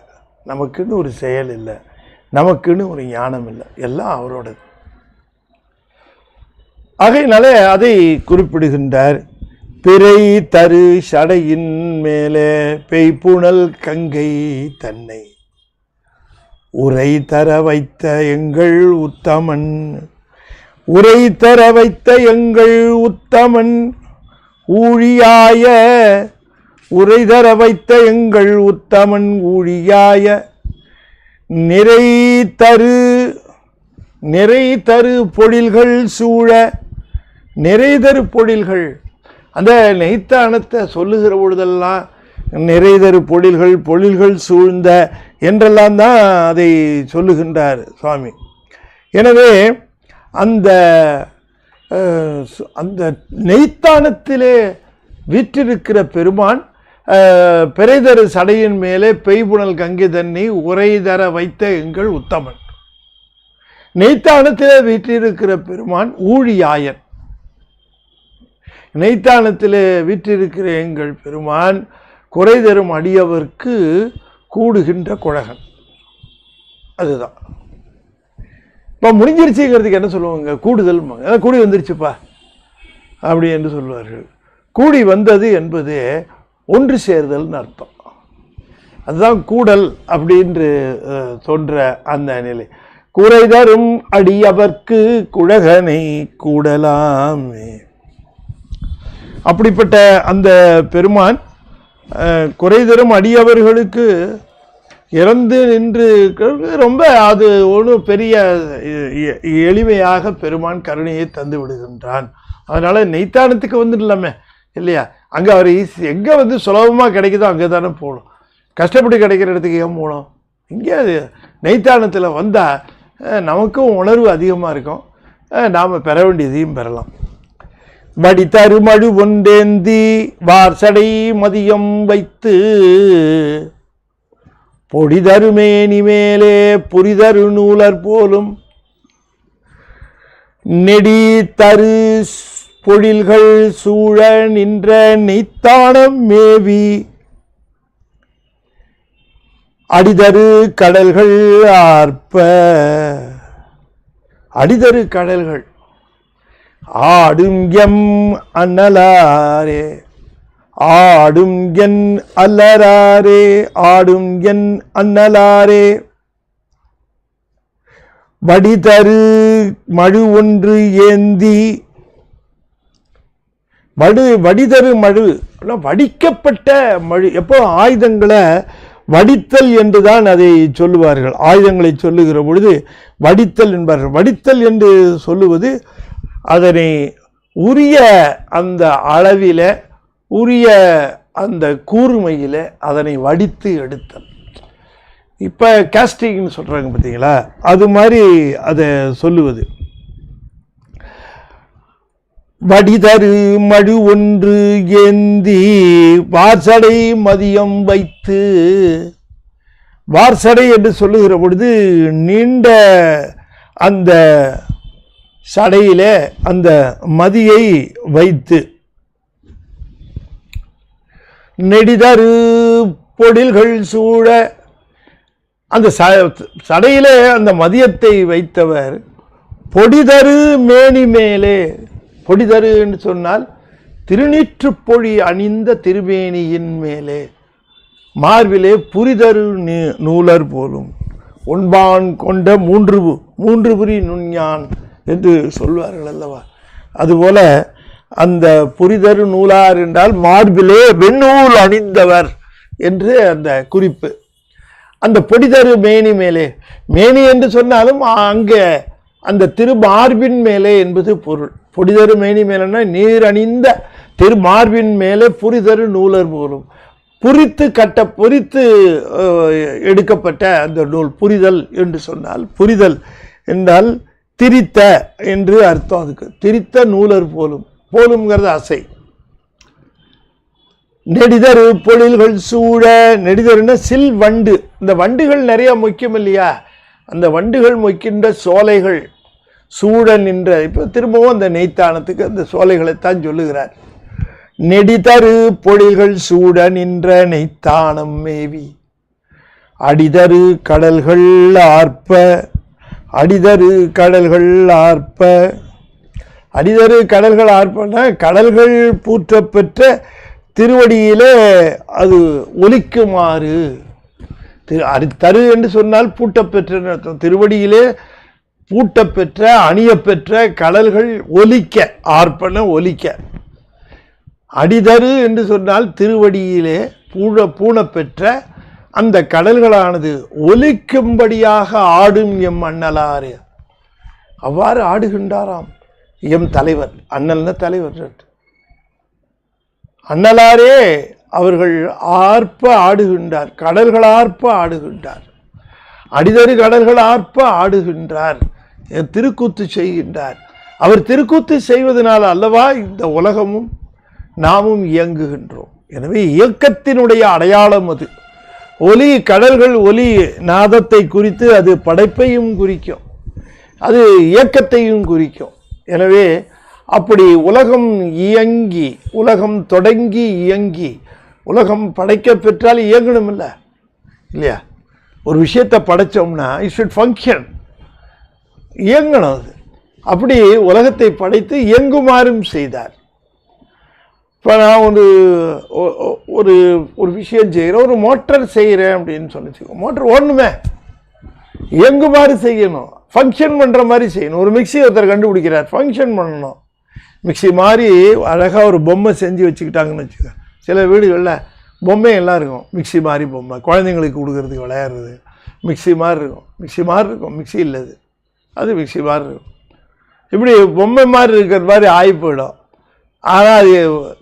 நமக்குன்னு ஒரு செயல் இல்லை, நமக்குன்னு ஒரு ஞானம் இல்லை, எல்லாம் அவரோடது. ஆகையினால அதை குறிப்பிடுகின்றார். பிறை தரு சடையின் மேலே பெய்ப்புணல் கங்கை தன்னை உரை தர வைத்த எங்கள் உத்தமன், உரை தர வைத்த எங்கள் உத்தமன் ஊழியாய, உரை தர வைத்த எங்கள் உத்தமன் ஊழியாய நிறை தரு பொழில்கள் சூழ. நிறை தரு பொழில்கள், அந்த நெய்த்தானத்தை சொல்லுகிற பொழுதெல்லாம் நிறைதரு பொழில்கள் சூழ்ந்த என்றெல்லாம் தான் அதை சொல்லுகின்றார் சுவாமி. எனவே அந்த அந்த நெய்த்தானத்திலே வீற்றிருக்கிற பெருமான் பிறைதரு சடையின் மேலே பெய்புணல் கங்கை தண்ணி உரைதர வைத்த எங்கள் உத்தமன். நெய்த்தானத்திலே வீற்றிருக்கிற பெருமான் ஊழியாயன். நெய்த்தானத்திலே வீற்றிருக்கிற எங்கள் பெருமான் குறை தரும் அடியவர்க்கு கூடுகின்ற குழகன். அதுதான் இப்போ முடிஞ்சிருச்சுங்கிறதுக்கு என்ன சொல்லுவாங்க, கூடுதல். கூடி வந்துருச்சுப்பா அப்படி என்று சொல்வார்கள். கூடி வந்தது என்பது ஒன்று சேர்தல்னு அர்த்தம். அதுதான் கூடல் அப்படின்று சொல்ற அந்த நிலை. குறை தரும் அடியவர்க்கு குழகனை கூடலாமே. அப்படிப்பட்ட அந்த பெருமான் குறை தரும் அடியவர்களுக்கு இறந்து நின்று ரொம்ப அது ஒன்றும் பெரிய எளிமையாக பெருமான் கருணையை தந்து விடுகின்றான். அதனால நெய்த்தானத்துக்கு வந்துடலாமே இல்லையா, அங்கே அவர் எங்கே சுலபமாக கிடைக்குதோ அங்கே தானே போகணும். கஷ்டப்பட்டு கிடைக்கிற இடத்துக்கு ஏன் போகணும்? இங்கே அது நெய்த்தானத்தில் வந்தால் நமக்கும் உணர்வு அதிகமாக இருக்கும், நாம் பெற வேண்டியதையும் பெறலாம். வடித்தரு மழு ஒன்றேந்தி வார்சடை மதியம் வைத்து பொடிதருமேனி மேலே புரிதரு நூலர் போலும் நெடி தரு பொழில்கள் சூழ நின்ற நெய்த்தானம் மேவி அடிதரு கடல்கள் ஆர்ப்ப. அடிதரு கடல்கள் ஆடும் எம் அண்ணலாரே, ஆடும் என் அல்லராரே, ஆடும் என் அண்ணலாரே. வடிதரு மழு ஒன்று ஏந்தி, வடிதரு மழு வடிக்கப்பட்ட மழு. எப்போ ஆயுதங்களை வடித்தல் என்றுதான் அதை சொல்லுவார்கள். ஆயுதங்களை சொல்லுகிற பொழுது வடித்தல் என்பார்கள். வடித்தல் என்று சொல்லுவது அதனை உரிய அந்த அளவில உரிய அந்த கூர்மையில அதனை வடித்து எடுத்தல். இப்போ காஸ்டிங்னு சொல்றாங்க பார்த்தீங்களா, அது மாதிரி அதை சொல்லுவது. வடிதரு மழு ஒன்று ஏந்தி வார்சடை மதியம் வைத்து. வார்சடை என்று சொல்லுகிற பொழுது நீண்ட அந்த சடையில அந்த மதியை வைத்து நெடிதரு பொடில்கள் சூழ, அந்த சடையிலே அந்த மதியத்தை வைத்தவர் பொடிதரு மேனி மேலே, பொடிதரு என்று சொன்னால் திருநீற்றுப் பொழி அணிந்த திருமேனியின் மேலே, மார்பிலே புரிதரு நூலர் போலும், ஒன்பான் கொண்ட மூன்று புரி நுண்ஞான் என்று சொல்வார்கள் அல்லவா. அதுபோல அந்த புரிதரு நூலார் என்றால் மார்பிலே வெண்ணூல் அணிந்தவர் என்று அந்த குறிப்பு. அந்த பொடிதரு மேனி மேலே, மேனி என்று சொன்னாலும் அங்கே அந்த திருமார்பின் மேலே என்பது பொருள். பொடிதரு மேனி மேலேன்னா நீர் அணிந்த திருமார்பின் மேலே புரிதரு நூலர் போலும், பொறித்து எடுக்கப்பட்ட அந்த நூல். புரிதல் என்று சொன்னால், புரிதல் என்றால் திரித்த என்று அர்த்தம். அதுக்கு திரித்த நூலர் போலும், போலும்ங்கிறது அசை. நெடிதரு பொழில்கள் சூழ, நெடிதருன்னா சில் வண்டு. இந்த வண்டுகள் நிறைய மொய்க்கும் இல்லையா, அந்த வண்டுகள் மொய்க்கின்ற சோலைகள் சூழ நின்ற. இப்போ திரும்பவும் அந்த நெய்த்தானத்துக்கு அந்த சோலைகளைத்தான் சொல்லுகிறார். நெடிதரு பொழில்கள் சூட நின்ற நெய்த்தானம் மேவி, அடிதரு கடல்கள் ஆர்ப்ப, அடிதரு கடல்கள் ஆர்ப்ப. அடிதரு கடல்கள் ஆர்ப்பனா கடல்கள் பூற்ற பெற்ற திருவடியிலே அது ஒலிக்குமாறு. தரு என்று சொன்னால் பூட்டப்பெற்ற அர்த்தம். திருவடியிலே பூட்டப்பெற்ற அணியப்பெற்ற கடல்கள் ஒலிக்க, ஆர்ப்பன ஒலிக்க. அடிதரு என்று சொன்னால் திருவடியிலே பூணப்பெற்ற அந்த கடல்களானது ஒலிக்கும்படியாக ஆடும் எம் அண்ணலாரே. அவ்வாறு ஆடுகின்றாராம் எம் தலைவர். அண்ணல்ன தலைவர், அண்ணலாரே அவர்கள் ஆர்ப்ப ஆடுகின்றார், கடல்கள் ஆர்ப்ப ஆடுகின்றார், அடிதரு கடல்கள் ஆர்ப்ப ஆடுகின்றார், திருக்கூத்து செய்கின்றார். அவர் திருக்கூத்து செய்வதனால் அல்லவா இந்த உலகமும் நாமும் இயங்குகின்றோம். எனவே இயக்கத்தினுடைய அடையாளம் அது. ஒலி, கடல்கள் ஒலி நாதத்தை குறித்து அது படைப்பையும் குறிக்கும், அது இயக்கத்தையும் குறிக்கும். எனவே அப்படி உலகம் இயங்கி, உலகம் தொடங்கி இயங்கி, உலகம் படைக்க பெற்றால் இயங்கணும் இல்லையா. ஒரு விஷயத்தை படைச்சோம்னா இட் ஷுட் ஃபங்க்ஷன், இயங்கணும். அது அப்படி உலகத்தை படைத்து இயங்குமாறும் செய்தார். இப்போ நான் ஒரு ஒரு விஷயம் செய்கிறேன், ஒரு மோட்டர் செய்கிறேன் அப்படின்னு சொல்லிச்சுக்கோ. மோட்டர் ஓடணுமே, இயங்குமாறு செய்யணும், ஃபங்க்ஷன் பண்ணுற மாதிரி செய்யணும். ஒரு மிக்சி ஒருத்தர் கண்டுபிடிக்கிறார், ஃபங்க்ஷன் பண்ணணும். மிக்சி மாதிரி அழகாக ஒரு பொம்மை செஞ்சு வச்சுக்கிட்டாங்கன்னு வச்சுக்க. சில வீடுகளில் பொம்மை எல்லாம் இருக்கும், மிக்சி மாதிரி பொம்மை, குழந்தைங்களுக்கு கொடுக்குறதுக்கு விளையாடுறது. மிக்சி மாதிரி இருக்கும், மிக்சி மாதிரி இருக்கும், மிக்சி இல்லது, அது மிக்சி மாதிரி இருக்கும். இப்படி பொம்மை மாதிரி இருக்கிற மாதிரி ஆகி போயிடும். ஆனால் அது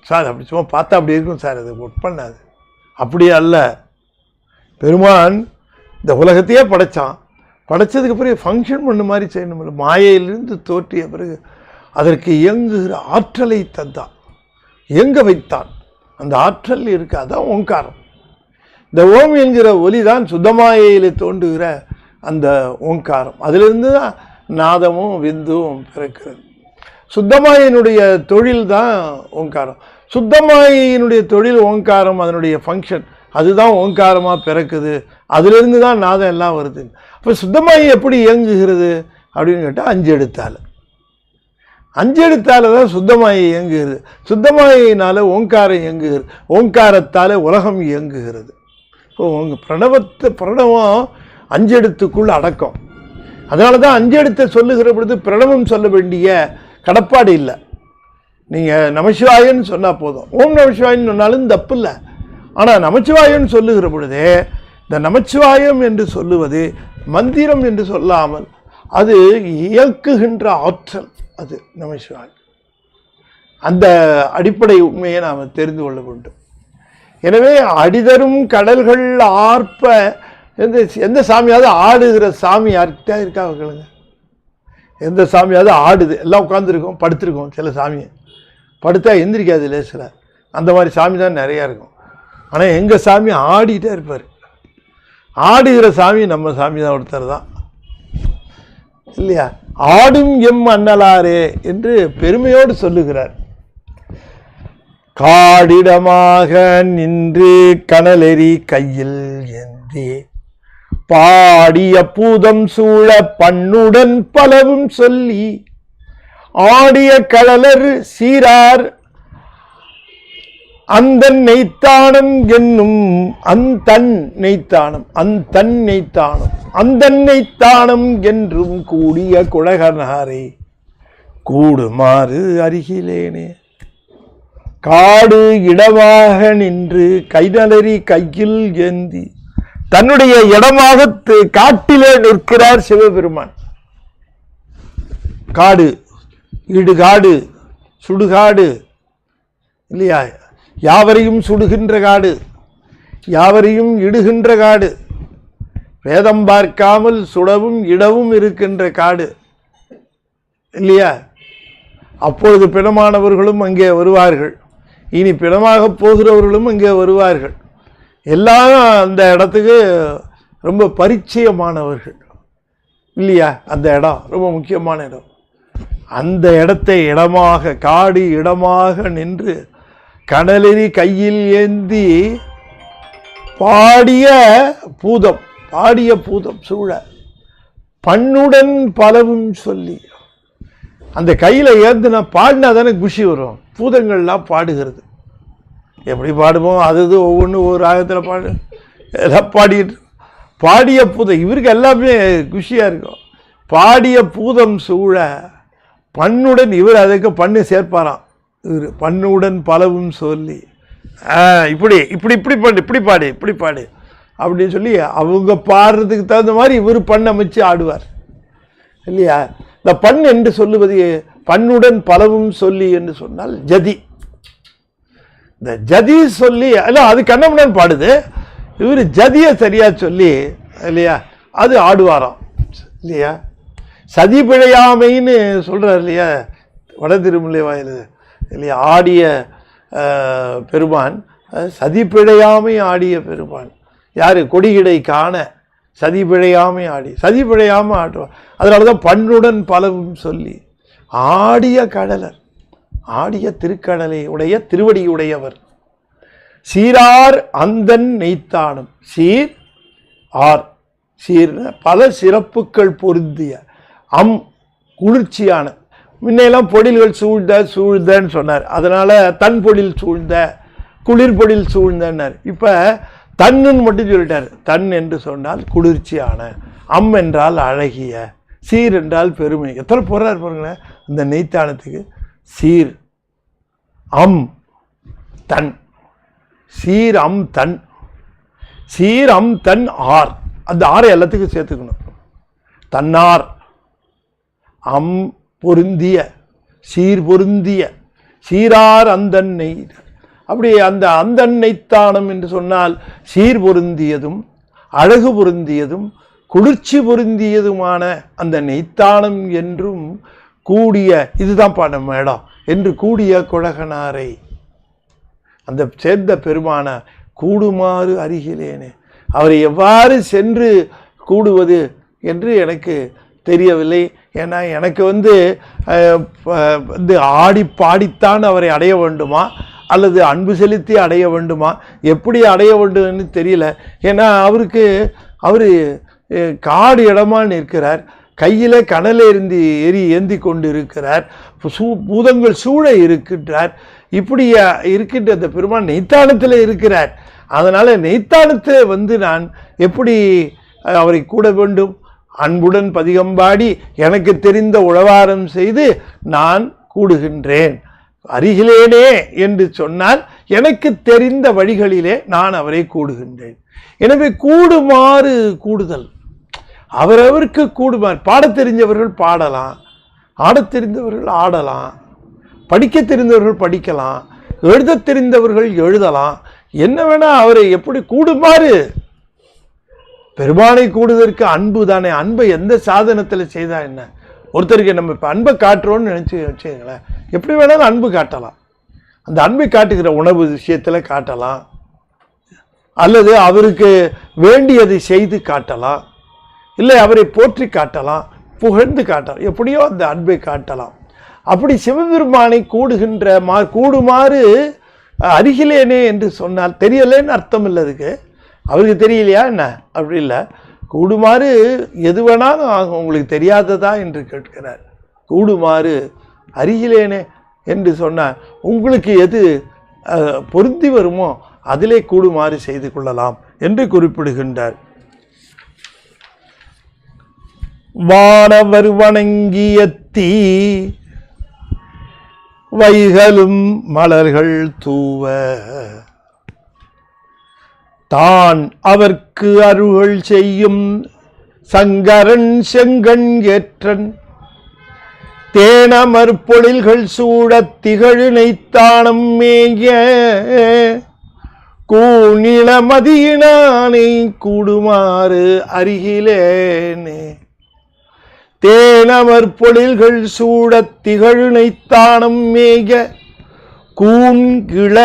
சார் அப்படி சும்மா பார்த்தா அப்படி இருக்கும் சார், அது ஒர்க் பண்ணாது. அப்படி அல்ல, பெருமான் இந்த உலகத்தையே படைத்தான். படைச்சதுக்கு பிறகு ஃபங்க்ஷன் பண்ண மாதிரி செய்யணும். மாயையிலிருந்து தோற்றிய பிறகு அதற்கு இயங்குகிற ஆற்றலை தந்தான், இயங்க வைத்தான். அந்த ஆற்றல் இருக்கு, அதான் ஓங்காரம். இந்த ஓம் என்கிற ஒலி தான் சுத்தமாயையில் தோன்றுகிற அந்த ஓங்காரம். அதிலிருந்து தான் நாதமும் விந்துவும் பிறக்கிறது. சுத்தமாயினுடைய தொழில் தான் ஓங்காரம். சுத்தமாயினுடைய தொழில் ஓங்காரம், அதனுடைய ஃபங்க்ஷன் அதுதான் ஓங்காரமாக பிறக்குது. அதிலிருந்து தான் நாதம் எல்லாம் வருது. அப்போ சுத்தமாயி எப்படி இயங்குகிறது அப்படின்னு கேட்டால் 5 எழுத்தால். 5 எழுத்தால் தான் சுத்தமாயி இயங்குகிறது. சுத்தமாயினால் ஓங்காரம் இயங்குகிறது. ஓங்காரத்தால் உலகம் இயங்குகிறது. பிரணவம் 5 எழுத்துக்குள் அடக்கம். அதனால தான் 5 எழுத்தை சொல்லுகிற பொழுது பிரணவம் சொல்ல வேண்டிய கடப்பாடு இல்லை. நீங்கள் நமச்சிவாயன்னு சொன்னால் போதும், ஓம் நமச்சிவாயன்னு சொன்னாலும் தப்பு இல்லை. ஆனால் நமச்சிவாயன்னு சொல்லுகிற பொழுதே இந்த நமச்சிவாயம் என்று சொல்லுவது மந்திரம் என்று சொல்லாமல் அது இயக்குகின்ற ஆற்றல், அது நமச்சிவாயம். அந்த அடிப்படை உண்மையை நாம் தெரிந்து கொள்ள வேண்டும். எனவே அடிதரும் கடல்கள் ஆர்ப்ப, எந்த சாமியாவது ஆடுகிற சாமி யார்கிட்ட இருக்கா அவர்களுங்க? எந்த சாமியாவது ஆடுது? எல்லாம் உட்காந்துருக்கோம், படுத்துருக்கோம். சில சாமி படுத்தா எந்திரிக்காது லேசில், அந்த மாதிரி சாமி தான் நிறையா இருக்கும். ஆனால் எங்கள் சாமி ஆடிட்டே இருப்பார். ஆடுகிற சாமி நம்ம சாமி தான், ஒருத்தர் தான் இல்லையா. ஆடும் எம் அண்ணலாரே என்று பெருமையோடு சொல்லுகிறார். காடிடமாக நின்று கனலெறி கையில் ஏந்தி பாடிய பூதம் சூழ பண்ணுடன் பலவும் சொல்லி ஆடிய கடலர் சீரார் அந்த நெய்த்தானம் என்னும் அந்தன் நெய்த்தானம் என்றும் கூடிய குழகனாரை கூடுமாறு அருகிலேனே. காடு இடமாக நின்று கைநலரி கையில் ஏந்தி தன்னுடைய இடமாக காட்டிலே நிற்கிறார் சிவபெருமான். காடு, இடுகாடு, சுடுகாடு இல்லையா? யாவரையும் சுடுகின்ற காடு, யாவரையும் இடுகின்ற காடு, வேதம் பார்க்காமல் சுடவும் இடவும் இருக்கின்ற காடு இல்லையா? அப்பொழுது பிணமானவர்களும் அங்கே வருவார்கள், இனி பிணமாக போகிறவர்களும் அங்கே வருவார்கள். எல்லாரும் அந்த இடத்துக்கு ரொம்ப பரிச்சயமானவர்கள் இல்லையா? அந்த இடம் ரொம்ப முக்கியமான இடம். அந்த இடத்தை இடமாக, காடு இடமாக நின்று கடலெறி கையில் ஏந்தி பாடிய பூதம் சூழ பண்ணுடன் பலவும் சொல்லி, அந்த கையில் ஏந்தினா பாடினா தானே குஷி வரும். பூதங்கள்லாம் பாடுகிறது. எப்படி பாடுவோம்? அது ஒவ்வொன்றும் ஒவ்வொரு ராகத்தில் பாடு எல்லாம் பாடிட்டு பாடிய பூதம் இவருக்கு எல்லாமே குஷியாக இருக்கும். பாடிய பூதம் சூழ பண்ணுடன், இவர் அதுக்கு பண்ணு சேர்ப்பாராம். இவர் பண்ணுடன் பலவும் சொல்லி இப்படி இப்படி இப்படி பாடு, இப்படி பாடு, இப்படி பாடு அப்படின்னு சொல்லி அவங்க பாடுறதுக்கு தகுந்த மாதிரி இவர் பண்ண அமைச்சு ஆடுவார் இல்லையா? இந்த பண் என்று சொல்லுவது பண்ணுடன் பலவும் சொல்லி என்று சொன்னால் ஜதி. இந்த ஜதி சொல்லி அல்ல, அது கண்ணமுடன் பாடுது, இவர் ஜதியை சரியா சொல்லி இல்லையா அது ஆடுவாராம் இல்லையா? சதி பிழையாமைன்னு சொல்றார் இல்லையா வட திருமலை வாயில் இல்லையா? ஆடிய பெருமான் சதி பிழையாமை ஆடிய பெருமான் யாரு? கொடியிடை காண சதி பிழையாமை ஆடி, சதி பிழையாம ஆடுவார். அதனாலதான் பண்ணுடன் பலவும் சொல்லி ஆடிய கடலர், ஆடிய திருக்கடலை உடைய திருவடியுடையவர். சீரார் அந்தன் நெய்த்தானம், சீர் ஆர், சீர் பல சிறப்புகள் பொருந்திய, குளிர்ச்சியான. முன்னெல்லாம் பொழில்கள் சூழ்ந்தன்னு சொன்னார், அதனால தன் பொழில் சூழ்ந்த, குளிர் பொழில் சூழ்ந்தார். இப்ப தன்னுன்னு மட்டும் சொல்லிட்டார். தன் என்று சொன்னால் குளிர்ச்சியான, என்றால் அழகிய, சீர் என்றால் பெருமை. எத்தனை போறாரு பாருங்களேன் இந்த நெய்த்தானத்துக்கு. சீர் தன், சீர் தன், சீர் தன் ஆர், அந்த ஆரை எல்லாத்துக்கும் சேர்த்துக்கணும். தன்னார், பொருந்திய, சீர் பொருந்திய, சீரார் அந்தன் நெய். அப்படி அந்த அந்தன் நெய்த்தானம் என்று சொன்னால் சீர் பொருந்தியதும் அழகு பொருந்தியதும் குளிர்ச்சி பொருந்தியதுமான அந்த நெய்த்தானம் என்றும் கூடிய, இதுதான் பாடம் இடம் என்று கூடிய குழகனாரை, அந்த சேர்ந்த பெருமான கூடுமாறு அருகிலேனே. அவரை எவ்வாறு சென்று கூடுவது என்று எனக்கு தெரியவில்லை. ஏன்னா எனக்கு வந்து ஆடி பாடித்தான் அவரை அடைய வேண்டுமா அல்லது அன்பு செலுத்தி அடைய வேண்டுமா, எப்படி அடைய வேண்டும்னு தெரியல. ஏன்னா அவர் காடு இடமா நிற்கிறார், கையில் கனல் ஏந்தி கொண்டு இருக்கிறார், பூதங்கள் சூழ இருக்கின்றார். இப்படி இருக்கின்ற அந்த பெருமான் நெய்த்தானத்தில் இருக்கிறார். அதனால் நெய்த்தானத்தில் வந்து நான் எப்படி அவரை கூட வேண்டும்? அன்புடன் பதிகம்பாடி எனக்கு தெரிந்த உழவாரம் செய்து நான் கூடுகின்றேன். அருகிலேனே என்று சொன்னால் எனக்கு தெரிந்த வழிகளிலே நான் அவரை கூடுகின்றேன். எனவே கூடுமாறு கூடுதல், அவரவருக்கு கூடுமாறு. பாடத் தெரிஞ்சவர்கள் பாடலாம், ஆடத் தெரிந்தவர்கள் ஆடலாம், படிக்க தெரிந்தவர்கள் படிக்கலாம், எழுத தெரிந்தவர்கள் எழுதலாம், என்ன வேணா அவரை எப்படி கூடுமாறு. பெருமானை கூடுவதற்கு அன்பு தானே. அன்பை எந்த சாதனத்தில் செய்தா என்ன? ஒருத்தருக்கு நம்ம இப்போ அன்பை காட்டுறோன்னு நினச்சி வச்சுங்களேன், எப்படி வேணாலும் அன்பு காட்டலாம். அந்த அன்பை காட்டுகிற உணவு விஷயத்தில் காட்டலாம், அல்லது அவருக்கு வேண்டியதை செய்து காட்டலாம், இல்லை அவரை போற்றி காட்டலாம், புகழ்ந்து காட்டலாம், எப்படியோ அந்த அன்பை காட்டலாம். அப்படி சிவபெருமானை கூடுமாறு அருகிலேனே என்று சொன்னால் தெரியலேன்னு அர்த்தம் இல்லை, அதுக்கு அவருக்கு தெரியலையா என்ன? அப்படி இல்லை, கூடுமாறு எது வேணாலும் உங்களுக்கு தெரியாததா என்று கேட்கிறார். கூடுமாறு அருகிலேனே என்று சொன்னால் உங்களுக்கு எது பொருந்தி வருமோ அதிலே கூடுமாறு செய்து கொள்ளலாம் என்று குறிப்பிடுகின்றார். வானவர் வணங்கியத்தி வைகளும் மலர்கள் தூவ தான் அவர்க்கு அருள் செய்யும் சங்கரன் செங்கண் ஏற்றன் தேனமர் பொழில்கள் சூழத் திகழு நெய்த்தானம் மேய கூநிலமதியினானை கூடுமாறு அருகிலேனே. தேனமர் பொழில்கள் சூழத் திகழு நெய்த்தானம் மேய கூண்கிள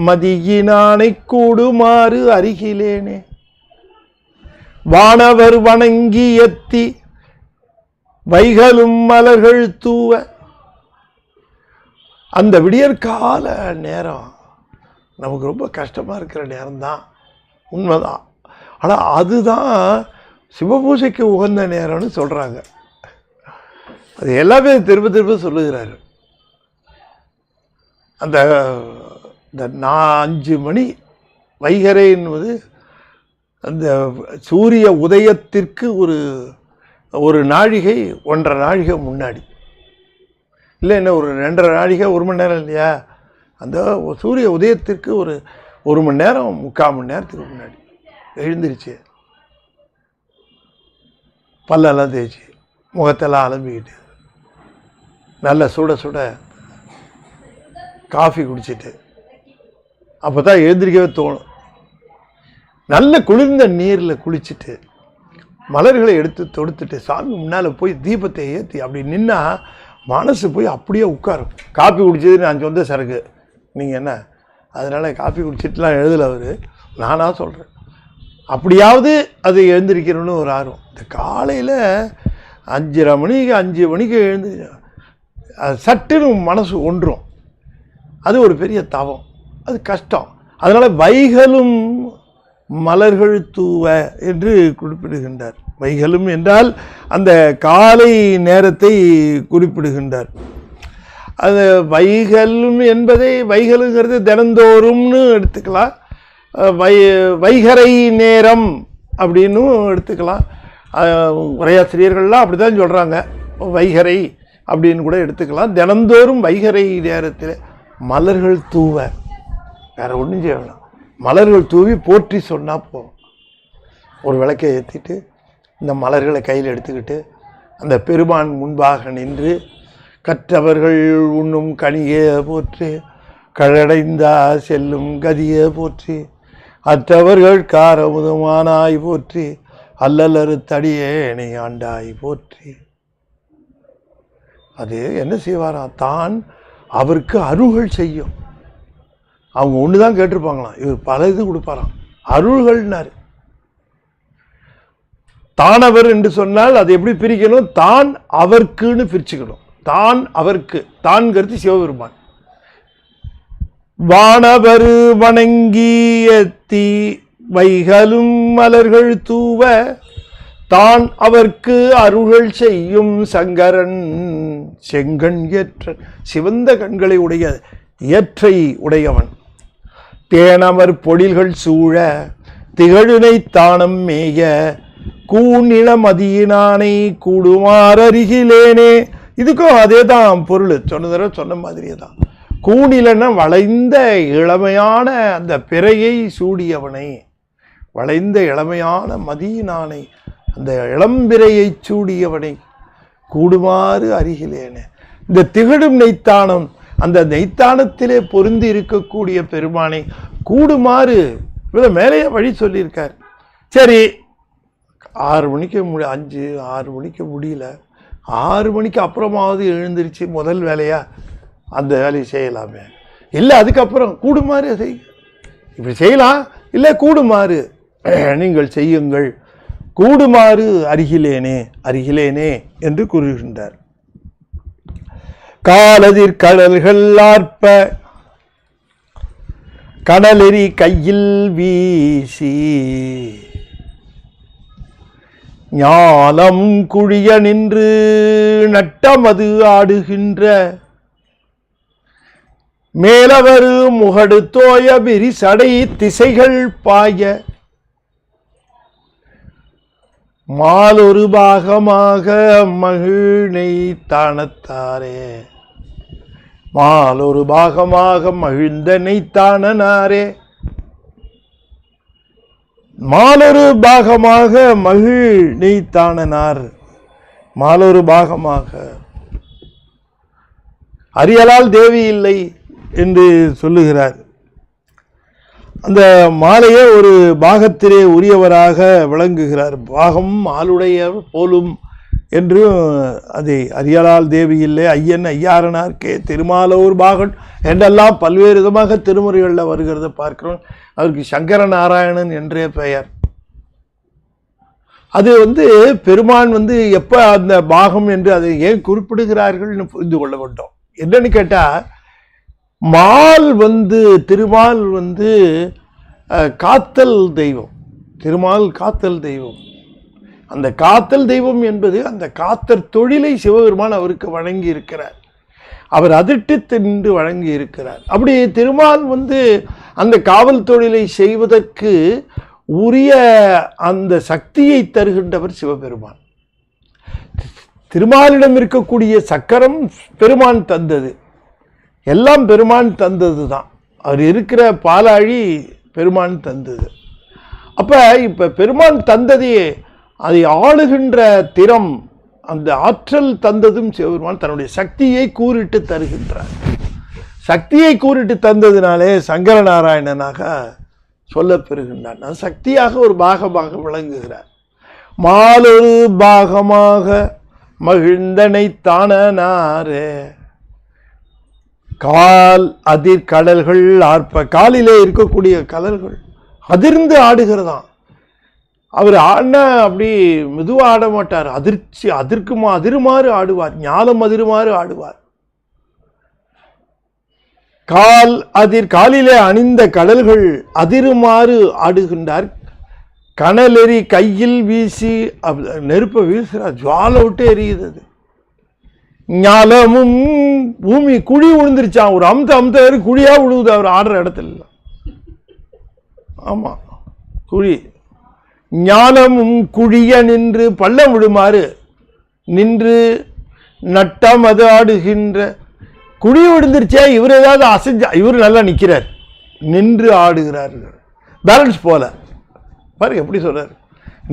மதியினானை கூடுமாறு அருகிலேனே. வானவர் வணங்கியத்தி வைகளும் மலர்கள் தூவ. அந்த விடியற்கால நேரம் நமக்கு ரொம்ப கஷ்டமாக இருக்கிற நேரம்தான், உண்மைதான். ஆனால் அதுதான் சிவபூஜைக்கு உகந்த நேரம்னு சொல்கிறாங்க. அது எல்லாமே திரும்ப திரும்ப சொல்லுகிறாரு. அந்த 5 மணி வைகறை என்பது அந்த சூரிய உதயத்திற்கு ஒரு நாழிகை 1.5 நாழிகை முன்னாடி, இல்லை என்ன ஒரு 2.5 நாழிகை 1 மணி நேரம் இல்லையா, அந்த சூரிய உதயத்திற்கு ஒரு மணி நேரம் 3/4 மணி நேரத்துக்கு முன்னாடி எழுந்திருச்சு, பல்லெல்லாம் தேய்ச்சி முகத்தெல்லாம் அலம்பிக்கிட்டு நல்ல சுட சுட காஃபி குடிச்சிட்டு அப்போ தான் எழுந்திரிக்கவே தோணும். நல்ல குளிர்ந்த நீரில் குளிச்சுட்டு மலர்களை எடுத்து தொடுத்துட்டு சாமி முன்னால் போய் தீபத்தை ஏற்றி அப்படி நின்னா மனசு போய் அப்படியே உட்காரும். காஃபி குடிச்சது நான் சொந்த சரக்கு, நீங்கள் என்ன அதனால் காஃபி குடிச்சிட்டுலாம் எழுதலை அவர், நானாக சொல்கிறேன். அப்படியாவது அது எழுந்திருக்கணும்னு ஒரு ஆர்வம். இந்த காலையில் 5 மணிக்கு எழுந்து சட்டுன்னு மனசு ஒன்றும், அது ஒரு பெரிய தவம், அது கஷ்டம். அதனால் வைகளும் மலர்கள் தூவ என்று குறிப்பிடுகின்றார். வைகளும் என்றால் அந்த காலை நேரத்தை குறிப்பிடுகின்றார். அது வைகளும் என்பதை வைகளுங்கிறது தினந்தோறும்னு எடுத்துக்கலாம், வைகறை நேரம் அப்படின்னு எடுத்துக்கலாம். உரையாசிரியர்கள்லாம் அப்படி தான் சொல்கிறாங்க, வைகறை அப்படின்னு கூட எடுத்துக்கலாம். தினந்தோறும் வைகறை நேரத்தில் மலர்கள் தூவ, வேறு ஒன்றும் செய்ய வேணாம், மலர்கள் தூவி போற்றி சொன்னால் போதும். ஒரு விளக்கை ஏற்றிட்டு இந்த மலர்களை கையில் எடுத்துக்கிட்டு அந்த பெருமான் முன்பாக நின்று கற்றவர்கள் உண்ணும் கனியே போற்றி, கழடைந்தா செல்லும் கதியே போற்றி, அற்றவர்கள் காரமுதமானாய் போற்றி, அல்லலறு தடியேனை ஆண்டாய் போற்றி. அது என்ன செய்வாரா, தான் அவருக்கு அருள்கள் செய்யும். அவங்க ஒன்று தான் கேட்டிருப்பாங்களாம், இவர் பல இது கொடுப்பாராம். அருள்கள்னாரு. தானவர் என்று சொன்னால் அது எப்படி பிரிக்கணும், தான் அவர்க்குன்னு பிரிச்சுக்கணும். தான் அவர்க்கு, தான்கிறது சிவபெருமான். வானவர் வணங்கியத்தி வைகளும் மலர்கள் தூவ தான் அவர்க்கு அருள்கள் செய்யும் சங்கரன் செங்கண் ஏற்றன், சிவந்த கண்களை உடைய ஏற்றை உடையவன். தேனமர் பொழில்கள் சூழ திகழுனை தானம் மேய கூநிலமதியினானை கூடுமாறருகிலேனே. இதுக்கும் அதே தான் பொருள், சொன்ன மாதிரியே தான். கூநிலன்னா வளைந்த இளமையான அந்த பிறையை சூடியவனை, வளைந்த இளமையான மதியினானை அந்த இளம்பிறையை சூடியவனை கூடுமாறு அருகிலேனே. இந்த திகழும் நெய்த்தானம், அந்த நெய்த்தானத்திலே பொருந்தி இருக்கக்கூடிய பெருமானை கூடுமாறு இவ்வளோ மேலேயே வழி சொல்லியிருக்கார். சரி, 6 மணிக்கு 6 மணிக்கு முடியல, 6 மணிக்கு அப்புறமாவது எழுந்திருச்சு முதல் வேலையாக அந்த வேலையை செய்யலாமே. இல்லை அதுக்கப்புறம் கூடுமாறு செய், இப்படி செய்யலாம், இல்லை கூடுமாறு நீங்கள் செய்யுங்கள், கூடுமாறு அருகிலேனே அருகிலேனே என்று கூறுகின்றார். காலதிர் கடல்கள் ஆர்ப்ப கடலெறி கையில் வீசி ஞாலம் குழிய நின்று நட்டமது ஆடுகின்ற மேலவரு முகடு தோய விரிசடை திசைகள் பாய மாலொரு பாகமாக மகிழ்னை தானத்தாரே மாலொரு பாகமாக மகிழ்ந்தனை தானனாரே மாலொரு பாகமாக மகிழ்னை தானனார் மாலொரு பாகமாக அறியலால் தேவி இல்லை என்று சொல்லுகிறார். அந்த மாலையே ஒரு பாகத்திலே உரியவராக விளங்குகிறார். பாகம் ஆளுடைய போலும் என்று அதை அறியலால் தேவி இல்லை ஐயன் ஐயாரனார்க்கே திருமாலூர் பாகன் என்றெல்லாம் பல்வேறு விதமாக திருமுறைகளில் வருகிறத பார்க்கிறோம். அவருக்கு சங்கர நாராயணன் என்றே பெயர். அது பெருமான் எப்போ அந்த பாகம் என்று அதை ஏன் குறிப்பிடுகிறார்கள்னு புரிந்து கொள்ள வேண்டும். என்னன்னு கேட்டால் மால் திருமால் காத்தல் தெய்வம். திருமால் காத்தல் தெய்வம். அந்த காத்தல் தெய்வம் என்பது அந்த காத்தல் தொழிலை சிவபெருமான் அவருக்கு வழங்கி இருக்கிறார். அவர் அதிர்ட்டு நின்று வழங்கி இருக்கிறார். அப்படி திருமால் அந்த காவல் தொழிலை செய்வதற்கு உரிய அந்த சக்தியை தருகின்றவர் சிவபெருமான். திருமாலிடம் இருக்கக்கூடிய சக்கரம் பெருமான் தந்தது, எல்லாம் பெருமான் தந்தது தான். அவர் இருக்கிற பாலாழி பெருமான் தந்தது. இப்போ பெருமான் தந்ததையே அதை ஆளுகின்ற திறம், அந்த ஆற்றல் தந்ததும் சிவபெருமான் தன்னுடைய சக்தியை கூறிட்டு தருகின்றார். சக்தியை கூறிட்டு தந்ததினாலே சங்கர நாராயணனாக சொல்லப்பெறுகின்றான். அது சக்தியாக ஒரு பாகமாக விளங்குகிறார். மாலொரு பாகமாக மகிழ்ந்தனை தானனாரே கால் அதிர் கடல்கள் ஆர்ப்ப. காலிலே இருக்கக்கூடிய கடல்கள் அதிர்ந்து ஆடுகிறதாம். அவர் ஆடினா அப்படி மெதுவாக ஆட மாட்டார், அதிர்ச்சி அதிருமாறு ஆடுவார், ஞானம் அதிருமாறு ஆடுவார். காலிலே அணிந்த கடல்கள் அதிருமாறு ஆடுகின்றார். கனலெறி கையில் வீசி நெருப்பை வீசுகிறார், ஜுவாலை விட்டு எரியுது. ஞாலமும் பூமி குழி விழுந்துருச்சான். ஒரு அமுத்த குழியா விழுவுது அவர் ஆடுற இடத்துல. ஆமா, குழி. ஞானமும் குழிய நின்று பள்ளம் விடுமாறு நின்று நட்டம் அது ஆடுகின்ற. குழி விழுந்துருச்சே, இவர் ஏதாவது அசைஞ்சா, இவர் நல்லா நிற்கிறார், நின்று ஆடுகிறார்கள். பேலன்ஸ் போல பாரு எப்படி சொல்றாரு,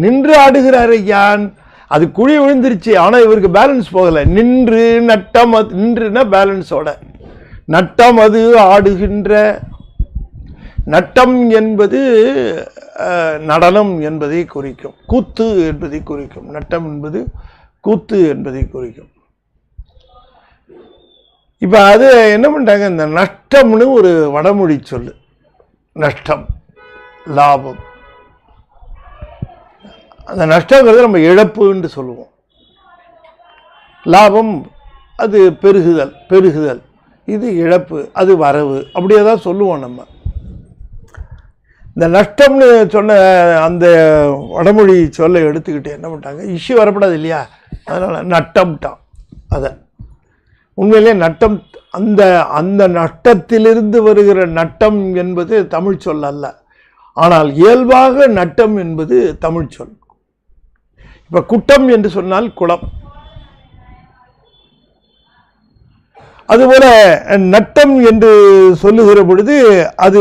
நின்று ஆடுகிறாரு. யான் அது குழி விழுந்துருச்சு, ஆனால் இவருக்கு பேலன்ஸ் போகலை. நின்று நட்டம் நின்றுனா பேலன்ஸோட நட்டம் அது ஆடுகின்ற. நட்டம் என்பது நடனம் என்பதை குறிக்கும், கூத்து என்பதை குறிக்கும். நட்டம் என்பது கூத்து என்பதை குறிக்கும். இப்போ அது என்ன பண்ணிட்டாங்க, இந்த நஷ்டம்னு ஒரு வடமொழி சொல்லு. நஷ்டம், லாபம். அந்த நஷ்டங்கிறது நம்ம இழப்புன்னு சொல்லுவோம். லாபம் அது பெருகுதல், இது இழப்பு, அது வரவு, அப்படியே தான் சொல்லுவோம் நம்ம. இந்த நஷ்டம்னு சொன்ன அந்த வடமொழி சொல்ல எடுத்துக்கிட்டு என்ன பண்ணிட்டாங்க, இஷ்யூ வரப்படாது இல்லையா, அதனால் நட்டம்ட்டான். அதை உண்மையிலே நட்டம், அந்த நட்டத்திலிருந்து வருகிற நட்டம் என்பது தமிழ் சொல் அல்ல, ஆனால் இயல்பாக நட்டம் என்பது தமிழ் சொல். இப்போ குட்டம் என்று சொன்னால் குளம், அதுபோல நட்டம் என்று சொல்லுகிற பொழுது அது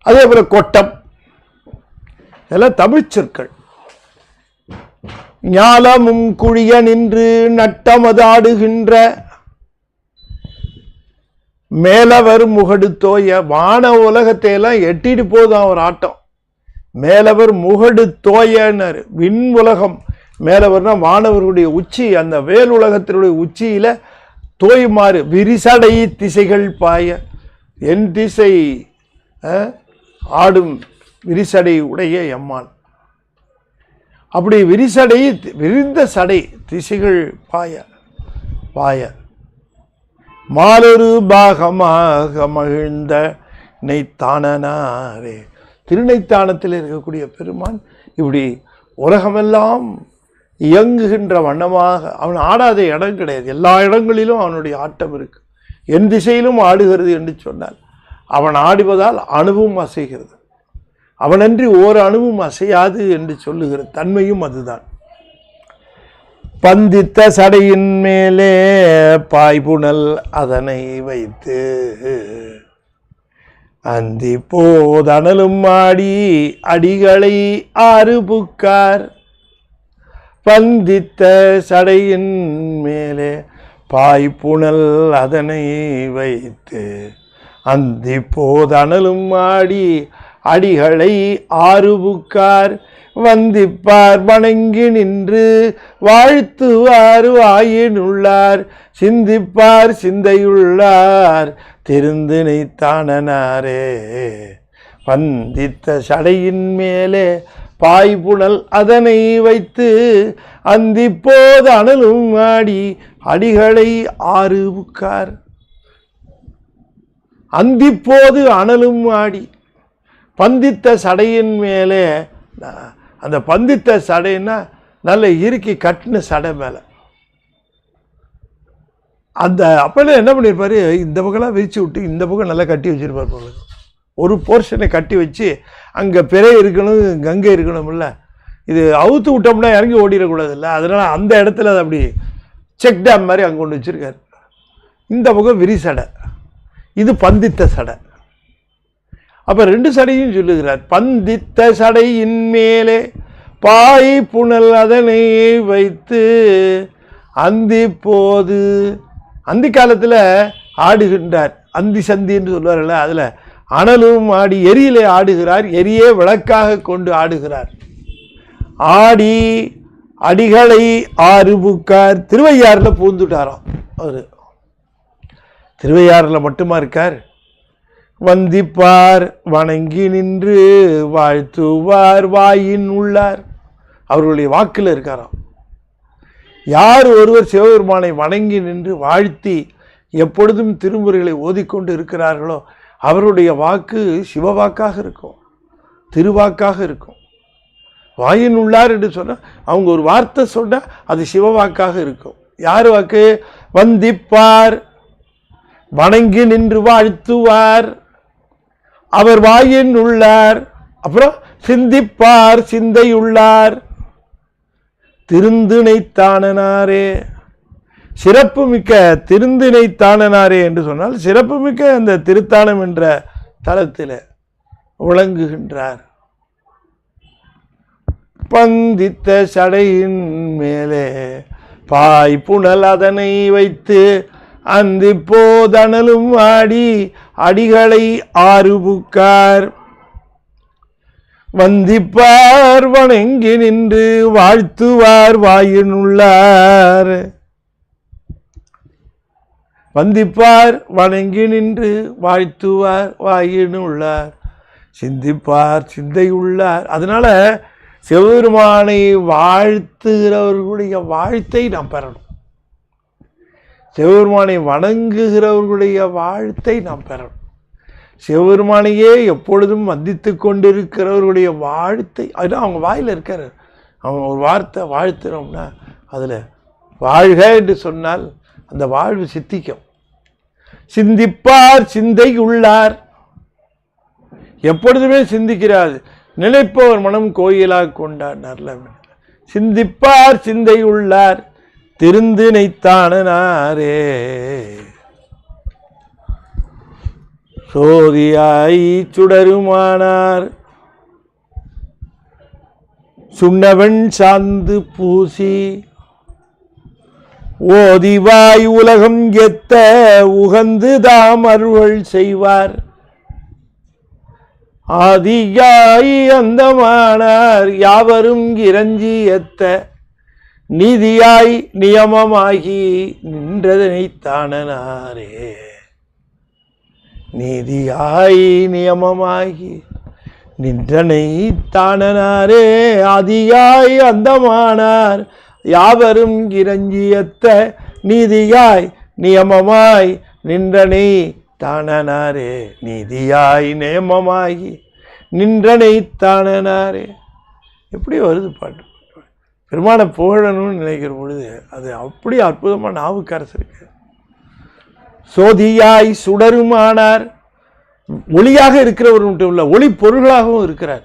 அதே போல கொட்டம், இதெல்லாம் தமிழ் சொற்கள். ஞாலமும் குழிய நின்று நட்டமது ஆடுகின்ற மேலவர் முகடு தோய. வான உலகத்தை எல்லாம் எட்டிட்டு போதும் அவர் ஆட்டம். மேலவர் முகடு தோயனர், விண் உலகம். மேலவர்னா வானவர்களுடைய உச்சி, அந்த வேல் உலகத்தினுடைய உச்சியில தோயுமாறு விரிசடை திசைகள் பாய. என் திசை ஆடும் விரிசடை உடைய எம்மான். அப்படி விரிந்த சடை திசைகள் பாய. மாலொரு பாகமாக மகிழ்ந்த நெய்த்தானனாரே. திருநெய்த்தானத்தில் இருக்கக்கூடிய பெருமான் இப்படி உலகமெல்லாம் இயங்குகின்ற வண்ணமாக, அவன் ஆடாத இடம் கிடையாது. எல்லா இடங்களிலும் அவனுடைய ஆட்டம் இருக்கு. என் திசையிலும் ஆடுகிறது என்று சொன்னால் அவன் ஆடுவதால் அணுவும் அசைகிறது. அவனன்றி ஓர் அணுவும் அசையாது என்று சொல்லுகிற தன்மையும் அதுதான். பந்தித்த சடையின் மேலே பாய்புணல் அதனை வைத்து அந்தி போதனலும் ஆடி அடிகளை ஆறு புக்கார். பந்தித்த சடையின் மேலே பாய்புணல் அதனை வைத்து அந்தி போதனலும் ஆடி அடிகளை ஆறு புக்கார். வந்திப்பார் வணங்கி நின்று வாழ்த்துவார் வாயினுள்ளார். சிந்திப்பார் சிந்தையுள்ளார் திருந்தினைத்தானனாரே. வந்தித்த சடையின் மேலே பாய்புணல் அதனை வைத்து அந்திப்போது அனலும் ஆடி அடிகளை ஆறு புக்கார். அந்திப்போது அனலும் ஆடி, பந்தித்த சடையின் மேலே, அந்த பந்தித்த சடைன்னா நல்ல இறுக்கி கட்டின சடை மேலே, அந்த அப்பெல்லாம் என்ன பண்ணியிருப்பார், இந்த பக்கம்லாம் விரிச்சு விட்டு இந்த பக்கம் நல்லா கட்டி வச்சிருப்பார் போல. ஒரு போர்ஷனை கட்டி வச்சு அங்கே பிறை இருக்கணும், கங்கை இருக்கணும்ல. இது அவுத்து விட்டோம்னா இறங்கி ஓடிடக்கூடாது இல்லை, அதனால் அந்த இடத்துல அது அப்படி செக் டேம் மாதிரி அங்கே கொண்டு வச்சுருக்காரு. இந்த பக்கம் விரி சடை, இது பந்தித்த சடை. அப்போ ரெண்டு சடையும் சொல்லுகிறார். பந்தித்த சடையின் மேலே பாய் புனல் அதனை வைத்து அந்தி போது, அந்தி காலத்தில் ஆடுகின்றார். அந்தி சந்தின்னு சொல்லுவார்ல, அதில் அனலும் ஆடி எரியிலே ஆடுகிறார். எரியே விளக்காக கொண்டு ஆடுகிறார். ஆடி அடிகளை ஆறு புக்கார். திருவையாறில் பூந்துட்டாராம் அவர். திருவையாறில் மட்டுமா இருக்கார்? வந்திப்பார் வணங்கி நின்று வாழ்த்துவார் வாயின் உள்ளார். அவர்களுடைய வாக்கில் இருக்காராம். யார் ஒருவர் சிவபெருமானை வணங்கி நின்று வாழ்த்தி எப்பொழுதும் திருமுறைகளை ஓதிக்கொண்டு இருக்கிறார்களோ அவருடைய வாக்கு சிவவாக்காக இருக்கும், திருவாக்காக இருக்கும். வாயின் உள்ளார் என்று சொன்னால் அவங்க ஒரு வார்த்தை சொன்னால் அது சிவவாக்காக இருக்கும். யார் வாக்கு? வந்திப்பார் வணங்கி நின்று வாழ்த்துவார், அவர் வாயின் உள்ளார். அப்புறம் சிந்திப்பார் சிந்தையுள்ளார் திருந்தினைத்தானனாரே. சிறப்பு மிக்க திருந்தினைத்தானனாரே என்று சொன்னால் சிறப்பு மிக்க அந்த திருத்தானம் என்ற தலத்தில் விளங்குகின்றார். பந்தித்த சடையின் மேலே பாய் புனல் அதனை வைத்து அந்தி போதனலும் ஆடி அடிகளை ஆறு புக்கார். வந்திப்பார் வணங்கி நின்று வாழ்த்துவார் வாயினுள்ளார். வந்திப்பார் வணங்கி நின்று வாழ்த்துவார் வாயினுள்ளார். சிந்திப்பார் சிந்தையுள்ளார். அதனால சிவபெருமானை வாழ்த்துகிறவர்களுடைய வாழ்த்தை நாம் பெறணும். சிவபெருமானை வணங்குகிறவர்களுடைய வாழ்த்தை நாம் பெறணும். சிவபெருமானையே எப்பொழுதும் வந்தித்து கொண்டிருக்கிறவர்களுடைய வாழ்த்தை, அதுதான் அவங்க வாயில் இருக்கார். அவங்க ஒரு வார்த்தை வாழ்த்துறோம்னா அதில் வாழ்க என்று சொன்னால் அந்த வாழ்வு சித்திக்கும். சிந்திப்பார் சிந்தை உள்ளார். எப்பொழுதுமே சிந்திக்கிறார். நினைப்பவர் மனம் கோயிலாக கொண்டாடினார்ல. சிந்திப்பார் சிந்தை உள்ளார் திருந்தினைத்தானனாரே. சோதியாய் சுடருமானார் சுண்ணவன் சாந்து பூசி ஓதிவாய் உலகம் எத்த உகந்து தாம் அருள் செய்வார். ஆதியாய் அந்தமானார் யாவரும் இறஞ்சி எத்த நீதியாய் நியமமாகி நின்றதனைத்தானனாரே. நீதியாய் நியமமாகி நின்றனைத்தானனாரே. ஆதியாய் அந்தமானார் யாவரும் இறஞ்சியத்த நீதியாய் நியமமாய் நின்றனை தானனாரே நீதியாய் நேமமாகி நின்றனை தானனாரே. எப்படி வருது பாட்டு. பெருமானை புகழணும்னு நினைக்கிற பொழுது அது அப்படி அற்புதமாக நாவுக்கரசு இருக்கு. சோதியாய் சுடருமானார், ஒளியாக இருக்கிறவர் மட்டும் இல்லை, ஒளி பொருள்களாகவும் இருக்கிறார்.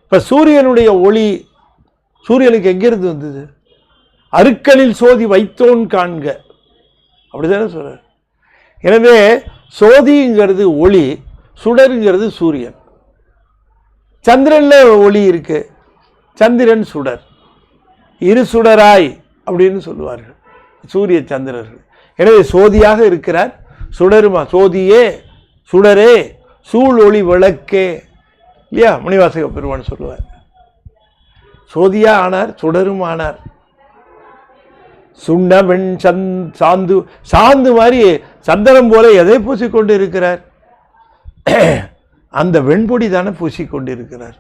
இப்போ சூரியனுடைய ஒளி சூரியனுக்கு எங்கிருந்து வந்தது? அருக்கனில் சோதி வைத்தோன் காண்க, அப்படிதானே சொல்றார். எனவே சோதிங்கிறது ஒளி, சுடருங்கிறது சூரியன். சந்திரன்ல ஒளி இருக்கு, சந்திரன் சுடர், இரு சுடராய் அப்படின்னு சொல்லுவார்கள் சூரிய சந்திரர்கள். எனவே சோதியாக இருக்கிறார், சுடருமா, சோதியே சுடரே சூழ் ஒளி விளக்கே, இல்லையா? மணிவாசக பெருமான் சொல்லுவார். சோதியா ஆனார், சுடரும் ஆனார். சுண்ண வெண் சாந்து, சாந்து மாதிரி சந்தனம் போல எதை பூசிக்கொண்டு இருக்கிறார்? அந்த வெண்பொடி தானே பூசிக்கொண்டு இருக்கிறார்.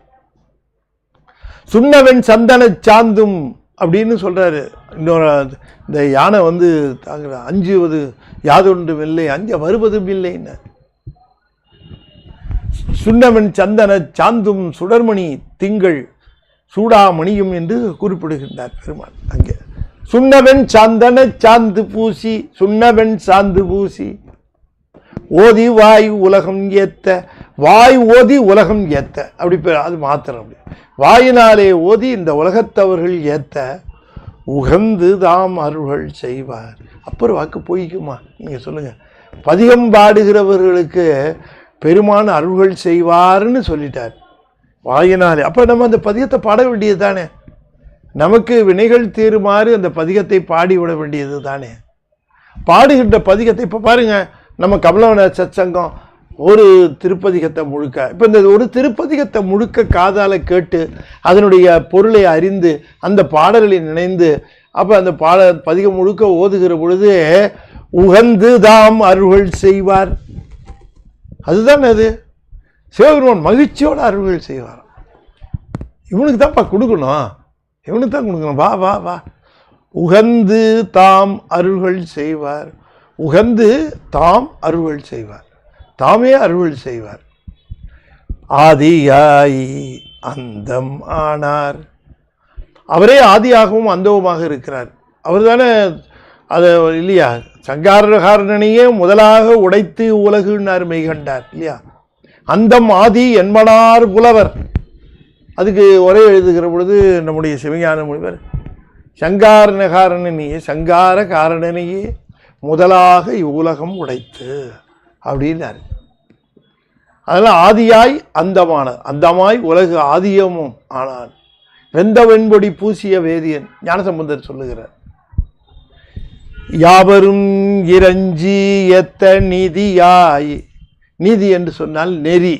சுண்ணவெண் சந்தன சாந்தும் அப்படின்னு சொல்றாரு. இன்னொரு இந்த யானை வந்து தாங்க அஞ்சுவது யாதொன்றும் இல்லை, அஞ்ச வருவதும் இல்லைன்னு. சுண்ணவெண் சந்தன சாந்தும் சுடர்மணி திங்கள் சூடாமணியும் என்று குறிப்பிடுகின்றார் பெருமான். அங்கே சுண்ணவெண் சாந்தன சாந்து பூசி, சுண்ணவெண் சாந்து பூசி ஓதி வாய் உலகம் ஏத்த, வாய் ஓதி உலகம் ஏத்த, அப்படி அது மாத்திரம். அப்படி வாயினாலே ஓதி இந்த உலகத்தவர்கள் ஏத்த உகந்து தாம் அருள்கள் செய்வார். அப்புறம் வாக்கு போய்க்குமா? நீங்க சொல்லுங்க. பதிகம் பாடுகிறவர்களுக்கு பெருமான் அருள்கள் செய்வார்னு சொல்லிட்டார் வாயினாலே. அப்ப நம்ம அந்த பதிகத்தை பாட வேண்டியது தானே? நமக்கு வினைகள் தீருமாறு அந்த பதிகத்தை பாடிவிட வேண்டியது தானே? பாடுகின்ற பதிகத்தை இப்போ பாருங்க, நம்ம கமலவன சத்சங்கம் ஒரு திருப்பதிகத்தை முழுக்க, இப்போ இந்த ஒரு திருப்பதிகத்தை முழுக்க காதால கேட்டு அதனுடைய பொருளை அறிந்து அந்த பாடல்களை நினைந்து அப்போ அந்த பதிகம் முழுக்க ஓதுகிற பொழுது உகந்து தாம் அருள்கள் செய்வார். அதுதான் அது. சிவபெருமான் மகிழ்ச்சியோட அருள்கள் செய்வார். இவனுக்கு தான்ப்பா கொடுக்கணும், இவனுக்கு தான் கொடுக்கணும். வா வா வா. உகந்து தாம் அருள்கள் செய்வார். உகந்து தாம் அருள்கள் செய்வார், தாமே அருள்கள் செய்வார். ஆதியாய் அந்தம் ஆனார். அவரே ஆதியாகவும் அந்தவுமாக இருக்கிறார். அவர் தானே அதை இல்லையா? சங்காரகாரனையே முதலாக உடைத்து உலகுன்னார் மெய்கண்டார் இல்லையா? அந்தம் ஆதி என்பனார் புலவர். அதுக்கு உரை எழுதுகிற பொழுது நம்முடைய சிவஞான முனிவர் சங்காரகாரனையே, சங்கார காரணனையே முதலாக இவ்வுலகம் உடைத்து அப்படின்னாரு. அதனால் ஆதியாய் அந்தமான, அந்தமாய் உலகு ஆதியமும் ஆனான். வெந்த வெண்பொடி பூசிய வேதியன் ஞானசம்பந்தர் சொல்லுகிறார். யாவரும் இறஞ்சி எத்த நீதியாய். நீதி என்று சொன்னால் நெறி,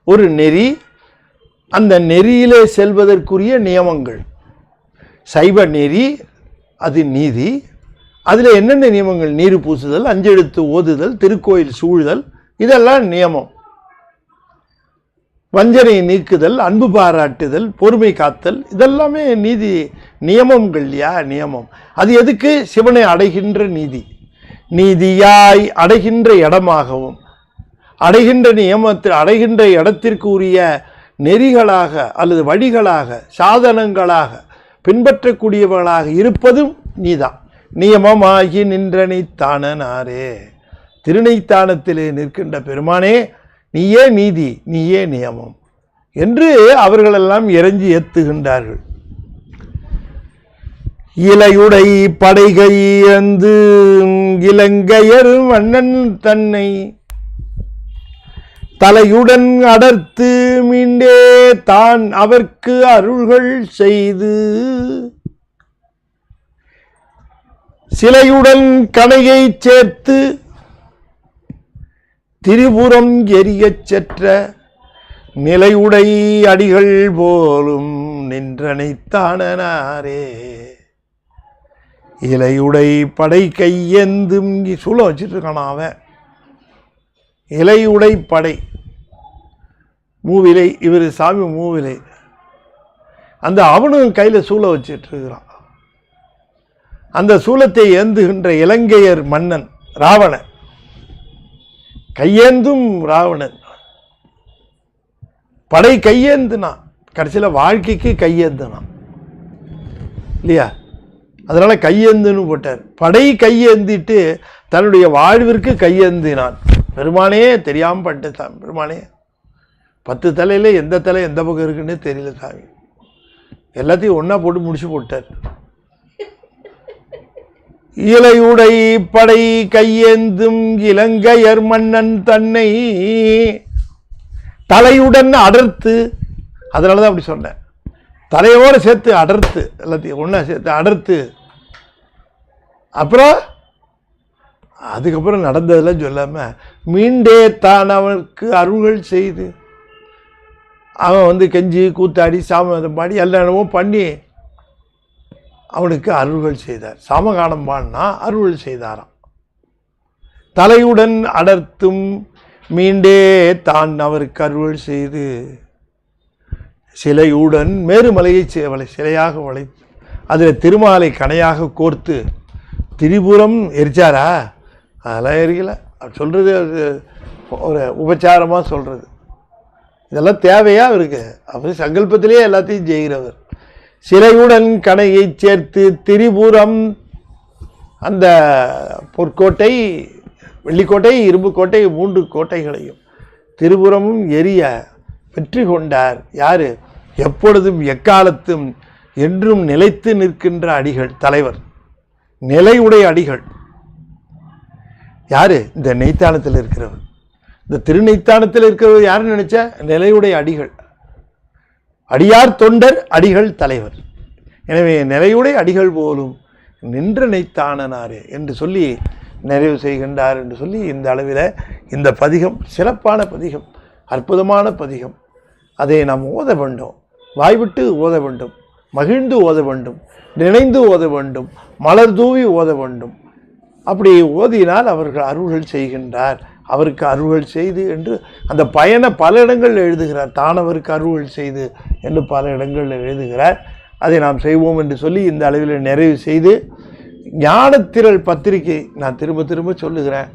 ஒரு நெறி. அந்த நெறியிலே செல்வதற்குரிய நியமங்கள். சைவ நெறி அது நீதி. அதில் என்னென்ன நியமங்கள்? நீர் பூசுதல், அஞ்செழுத்து ஓதுதல், திருக்கோயில் சூழ்தல், இதெல்லாம் நியமம். வஞ்சனை நீக்குதல், அன்பு பாராட்டுதல், பொறுமை காத்தல், இதெல்லாமே நீதி நியமங்கள் இல்லையா? நியமம். அது எதுக்கு? சிவனை அடைகின்ற நீதி. நீதியாய் அடைகின்ற இடமாகவும், அடைகின்ற நியமத்தில் அடைகின்ற இடத்திற்கு உரிய நெறிகளாக அல்லது வழிகளாக சாதனங்களாக பின்பற்றக்கூடியவர்களாக இருப்பதும் நீதான். நியமமாகி நின்றனை தானனாரே. திருநைத்தானத்திலே நிற்கின்ற பெருமானே, நீயே நீதி, நீயே நியமம் என்று அவர்களெல்லாம் இறைஞ்சி ஏத்துகின்றார்கள். இலையுடை படைகை வந்து இலங்கையர் மன்னன் தன்னை தலையுடன் அடர்த்து மீண்டே தான் அவர்க்கு அருள்கள் செய்து சிலையுடன் கணையை சேர்த்து திரிபுரம் எரியச் செற்ற நிலையுடை அடிகள் போலும் நின்றனைத்தானனாரே. இலையுடை படை கையெந்தும் சூழ வச்சுட்டு இருக்கான அவன். இலையுடை படை மூவிலை, இவர் சாமி மூவிலை. அந்த அவனும் கையில் சூழ வச்சுட்டு இருக்கிறான். அந்த சூலத்தை ஏந்துகின்ற இலங்கையர் மன்னன் ராவணன், கையேந்தும் ராவணன், படை கையேந்துனான், கடைசியில் வாழ்க்கைக்கு கையேந்துனான் இல்லையா? அதனால கையேந்துன்னு போட்டார். படை கையேந்திட்டு தன்னுடைய வாழ்விற்கு கையேந்தினான். பெருமானே தெரியாமல் பண்ணிட்டேன் சாமி, பெருமானே 10 தலையில் எந்த தலை எந்த பக்கம் இருக்குன்னு தெரியல சாமி, எல்லாத்தையும் ஒன்றா போட்டு முடிச்சு போட்டார். இலையுடை படை கையேந்தும் இலங்கையர் மன்னன் தன்னை தலையுடன் அடர்த்து, அதனால தான் அப்படி சொன்னேன், தலையோடு சேர்த்து அடர்த்து, எல்லாத்தையும் ஒன்றா சேர்த்து அடர்த்து. அப்புறம் அதுக்கப்புறம் நடந்ததெல்லாம் சொல்லாமல் மீண்டே தான் அவனுக்கு அருள்கள் செய்து, அவன் கெஞ்சி கூத்தாடி சாமதம் பாடி எல்லாமும் பண்ணி அவனுக்கு அருள்கள் செய்தார். சாமகானம் பாடினா அருள்கள் செய்தாராம். தலையுடன் அடர்த்தும் மீண்டே தான் அவருக்கு அருள்கள் செய்து சிலையுடன் மேருமலையை சிலையாக வளைத்து அதில் திருமாலை கணையாக கோர்த்து திரிபுரம் எரிச்சாரா? அதெல்லாம் எரிக்கல. சொல்கிறது அது ஒரு உபச்சாரமாக சொல்கிறது. இதெல்லாம் தேவையாக இருக்கு. அவர் சங்கல்பத்திலேயே எல்லாத்தையும் செய்கிறவர். சிலையுடன் கணையை சேர்த்து திரிபுரம், அந்த பொற்கோட்டை, வெள்ளிக்கோட்டை, இரும்பு கோட்டை, 3 கோட்டைகளையும் திரிபுரமும் எரிய வெற்றி கொண்டார். யாரு? எப்பொழுதும் எக்காலத்தும் என்றும் நிலைத்து நிற்கின்ற அடிகள், தலைவர், நிலையுடைய அடிகள். யாரு? இந்த நெய்த்தானத்தில் இருக்கிறவர். இந்த திருநெய்த்தானத்தில் இருக்கிறவர் யாருன்னு நினைச்சா நிலையுடைய அடிகள். அடியார் தொண்டர், அடிகள் தலைவர். எனவே நிலையுடைய அடிகள் போலும் நின்ற நெய்த்தானனாரே என்று சொல்லி நிறைவு செய்கின்றார் என்று சொல்லி இந்த அளவில் இந்த பதிகம் சிறப்பான பதிகம், அற்புதமான பதிகம். அதை நாம் ஓத வேண்டும், வாய்விட்டு ஓத வேண்டும், மகிழ்ந்து ஓத வேண்டும், நினைந்து ஓத வேண்டும், மலர் தூவி ஓத வேண்டும். அப்படி ஓதினால் அவர்கள் அருள்கள் செய்கின்றார், அவருக்கு அருள்கள் செய்து என்று அந்த பயனை பல இடங்களில் எழுதுகிறார். தானவருக்கு அருள்கள் செய்து என்று பல இடங்களில் எழுதுகிறார். அதை நாம் செய்வோம் என்று சொல்லி இந்த அளவில் நிறைவு செய்து, ஞானத்திரள் பத்திரிகை நான் திரும்ப திரும்ப சொல்லுகிறேன்,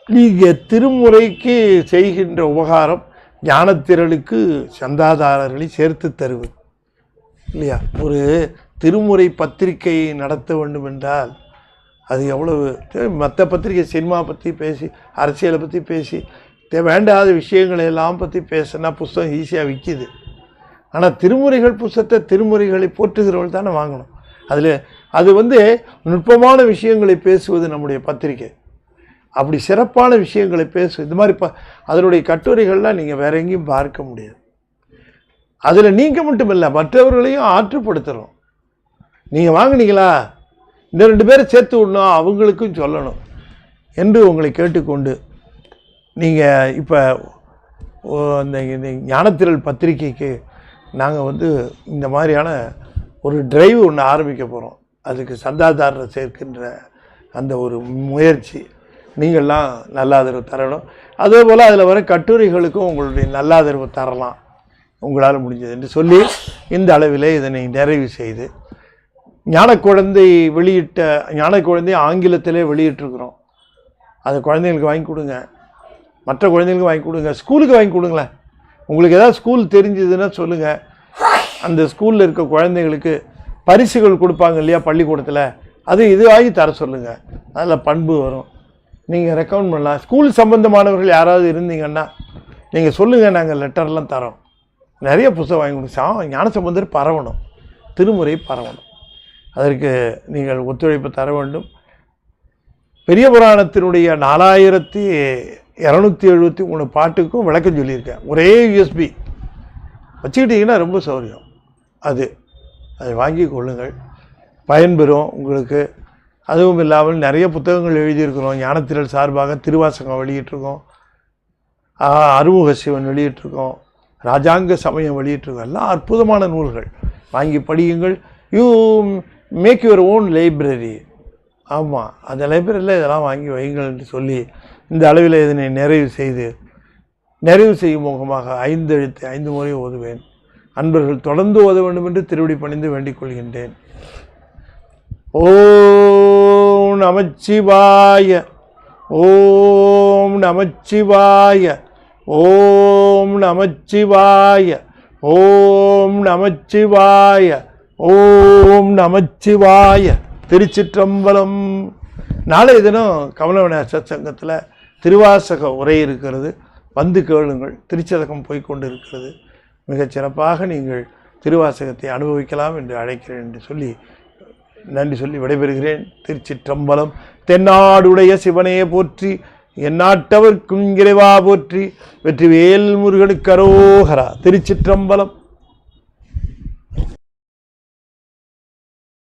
நீங்கள் திருமுறைக்கு செய்கின்ற உபகாரம் ஞானத்திரளுக்கு சந்தாதாரர்களை சேர்த்து தருவது இல்லையா? ஒரு திருமுறை பத்திரிகை நடத்த வேண்டும் என்றால் அது எவ்வளவு, மற்ற பத்திரிகை சினிமா பற்றி பேசி, அரசியலை பற்றி பேசி, வேண்டாத விஷயங்களை எல்லாம் பற்றி பேசினா புஸ்தகம் ஈஸியாக விற்கிது. ஆனால் திருமுறைகள் புஸ்தகத்தை திருமுறைகளை போற்றுகிறவர்கள் தானே வாங்கணும். அதில் அது நுட்பமான விஷயங்களை பேசுவது நம்முடைய பத்திரிகை. அப்படி சிறப்பான விஷயங்களை பேசுவது, இந்த மாதிரி அதனுடைய கட்டுரைகள்லாம் நீங்கள் வேற எங்கேயும் பார்க்க முடியாது. அதில் நீங்கள் மட்டும் இல்லை, மற்றவர்களையும் ஆற்றுப்படுத்துகிறோம். நீங்கள் வாங்கினீங்களா, இந்த 2 பேரை சேர்த்து விடணும், அவங்களுக்கும் சொல்லணும் என்று உங்களை கேட்டுக்கொண்டு, நீங்கள் இப்போ அந்த ஞானத்திரள் பத்திரிகைக்கு நாங்கள் இந்த மாதிரியான ஒரு டிரைவ் ஒன்று ஆரம்பிக்க போகிறோம். அதுக்கு சந்தாதாரரை சேர்க்கின்ற அந்த ஒரு முயற்சி நீங்கள்லாம் நல்ல ஆதரவு தரணும். அதே போல் அதில் வர கட்டுரைகளுக்கும் உங்களுடைய நல்ல ஆதரவு தரலாம் உங்களால் முடிஞ்சது என்று சொல்லி இந்த அளவிலே இதனை நிறைவு செய்து, ஞானக்குழந்தை வெளியிட்ட ஞானக்குழந்தை ஆங்கிலத்திலே வெளியிட்டிருக்கிறோம். அது குழந்தைங்களுக்கு வாங்கி கொடுங்க, மற்ற குழந்தைங்களுக்கு வாங்கி கொடுங்க, ஸ்கூலுக்கு வாங்கி கொடுங்களேன். உங்களுக்கு ஏதாவது ஸ்கூல் தெரிஞ்சதுன்னா சொல்லுங்கள். அந்த ஸ்கூலில் இருக்க குழந்தைங்களுக்கு பரிசுகள் கொடுப்பாங்க இல்லையா பள்ளிக்கூடத்தில், அது இது வாங்கி தர சொல்லுங்கள். அதில் பண்பு வரும். நீங்கள் ரெக்கமெண்ட் பண்ணலாம். ஸ்கூல் சம்பந்தமானவர்கள் யாராவது இருந்தீங்கன்னா நீங்கள் சொல்லுங்கள், நாங்கள் லெட்டர்லாம் தரோம். நிறைய புத்தகம் வாங்கி கொடுங்க. ஞானசம்பந்தர் பரவணும், திருமுறை பரவணும். அதற்கு நீங்கள் ஒத்துழைப்பு தர வேண்டும். பெரிய புராணத்தினுடைய 4273 பாட்டுக்கும் விளக்கம் சொல்லியிருக்கேன். ஒரே USB வச்சுக்கிட்டிங்கன்னா ரொம்ப சௌரியம். அதை வாங்கி கொள்ளுங்கள், பயன்பெறும் உங்களுக்கு. அதுவும் இல்லாமல் நிறைய புத்தகங்கள் எழுதியிருக்கிறோம். ஞானத்திரள் சார்பாக திருவாசகம் வெளியிட்டிருக்கோம், அறுமுக சிவன் வெளியிட்டிருக்கோம், ராஜாங்க சமயம் வெளியிட்டிருக்கோம். எல்லாம் அற்புதமான நூல்கள். வாங்கி படியுங்கள். You make your own library. ஆமாம், அந்த லைப்ரரியில் இதெல்லாம் வாங்கி வையுங்கள் என்று சொல்லி இந்த அளவில் இதனை நிறைவு செய்யும் முகமாக 5 எழுத்து 5 முறை ஓதுவேன். அன்பர்கள் தொடர்ந்து ஓத வேண்டும் என்று திருவடி பணிந்து வேண்டிக் கொள்கின்றேன். ஓம் நமச்சிவாய, ஓம் நமச்சிவாய. ஓம் நமச்சிவாய. ஓம் நமச்சிவாய. ஓம் நமச்சிவாய. திருச்சிற்றம்பலம். நாளைய தினம் கமலவிநாயகர் சத்சங்கத்தில் திருவாசக உரை இருக்கிறது, வந்து கேளுங்கள். திருச்சதகம் போய்கொண்டு இருக்கிறது. மிகச் சிறப்பாக நீங்கள் திருவாசகத்தை அனுபவிக்கலாம் என்று அழைக்கிறேன் என்று சொல்லி நன்றி சொல்லி விடைபெறுகிறேன். திருச்சிற்றம்பலம். தென்னாடுடைய சிவனே போற்றி, எந்நாட்டவர்க்கும் இறைவா போற்றி. வெற்றிவேல் முருகனுக்கு அரோகரா. திருச்சிற்றம்பலம்.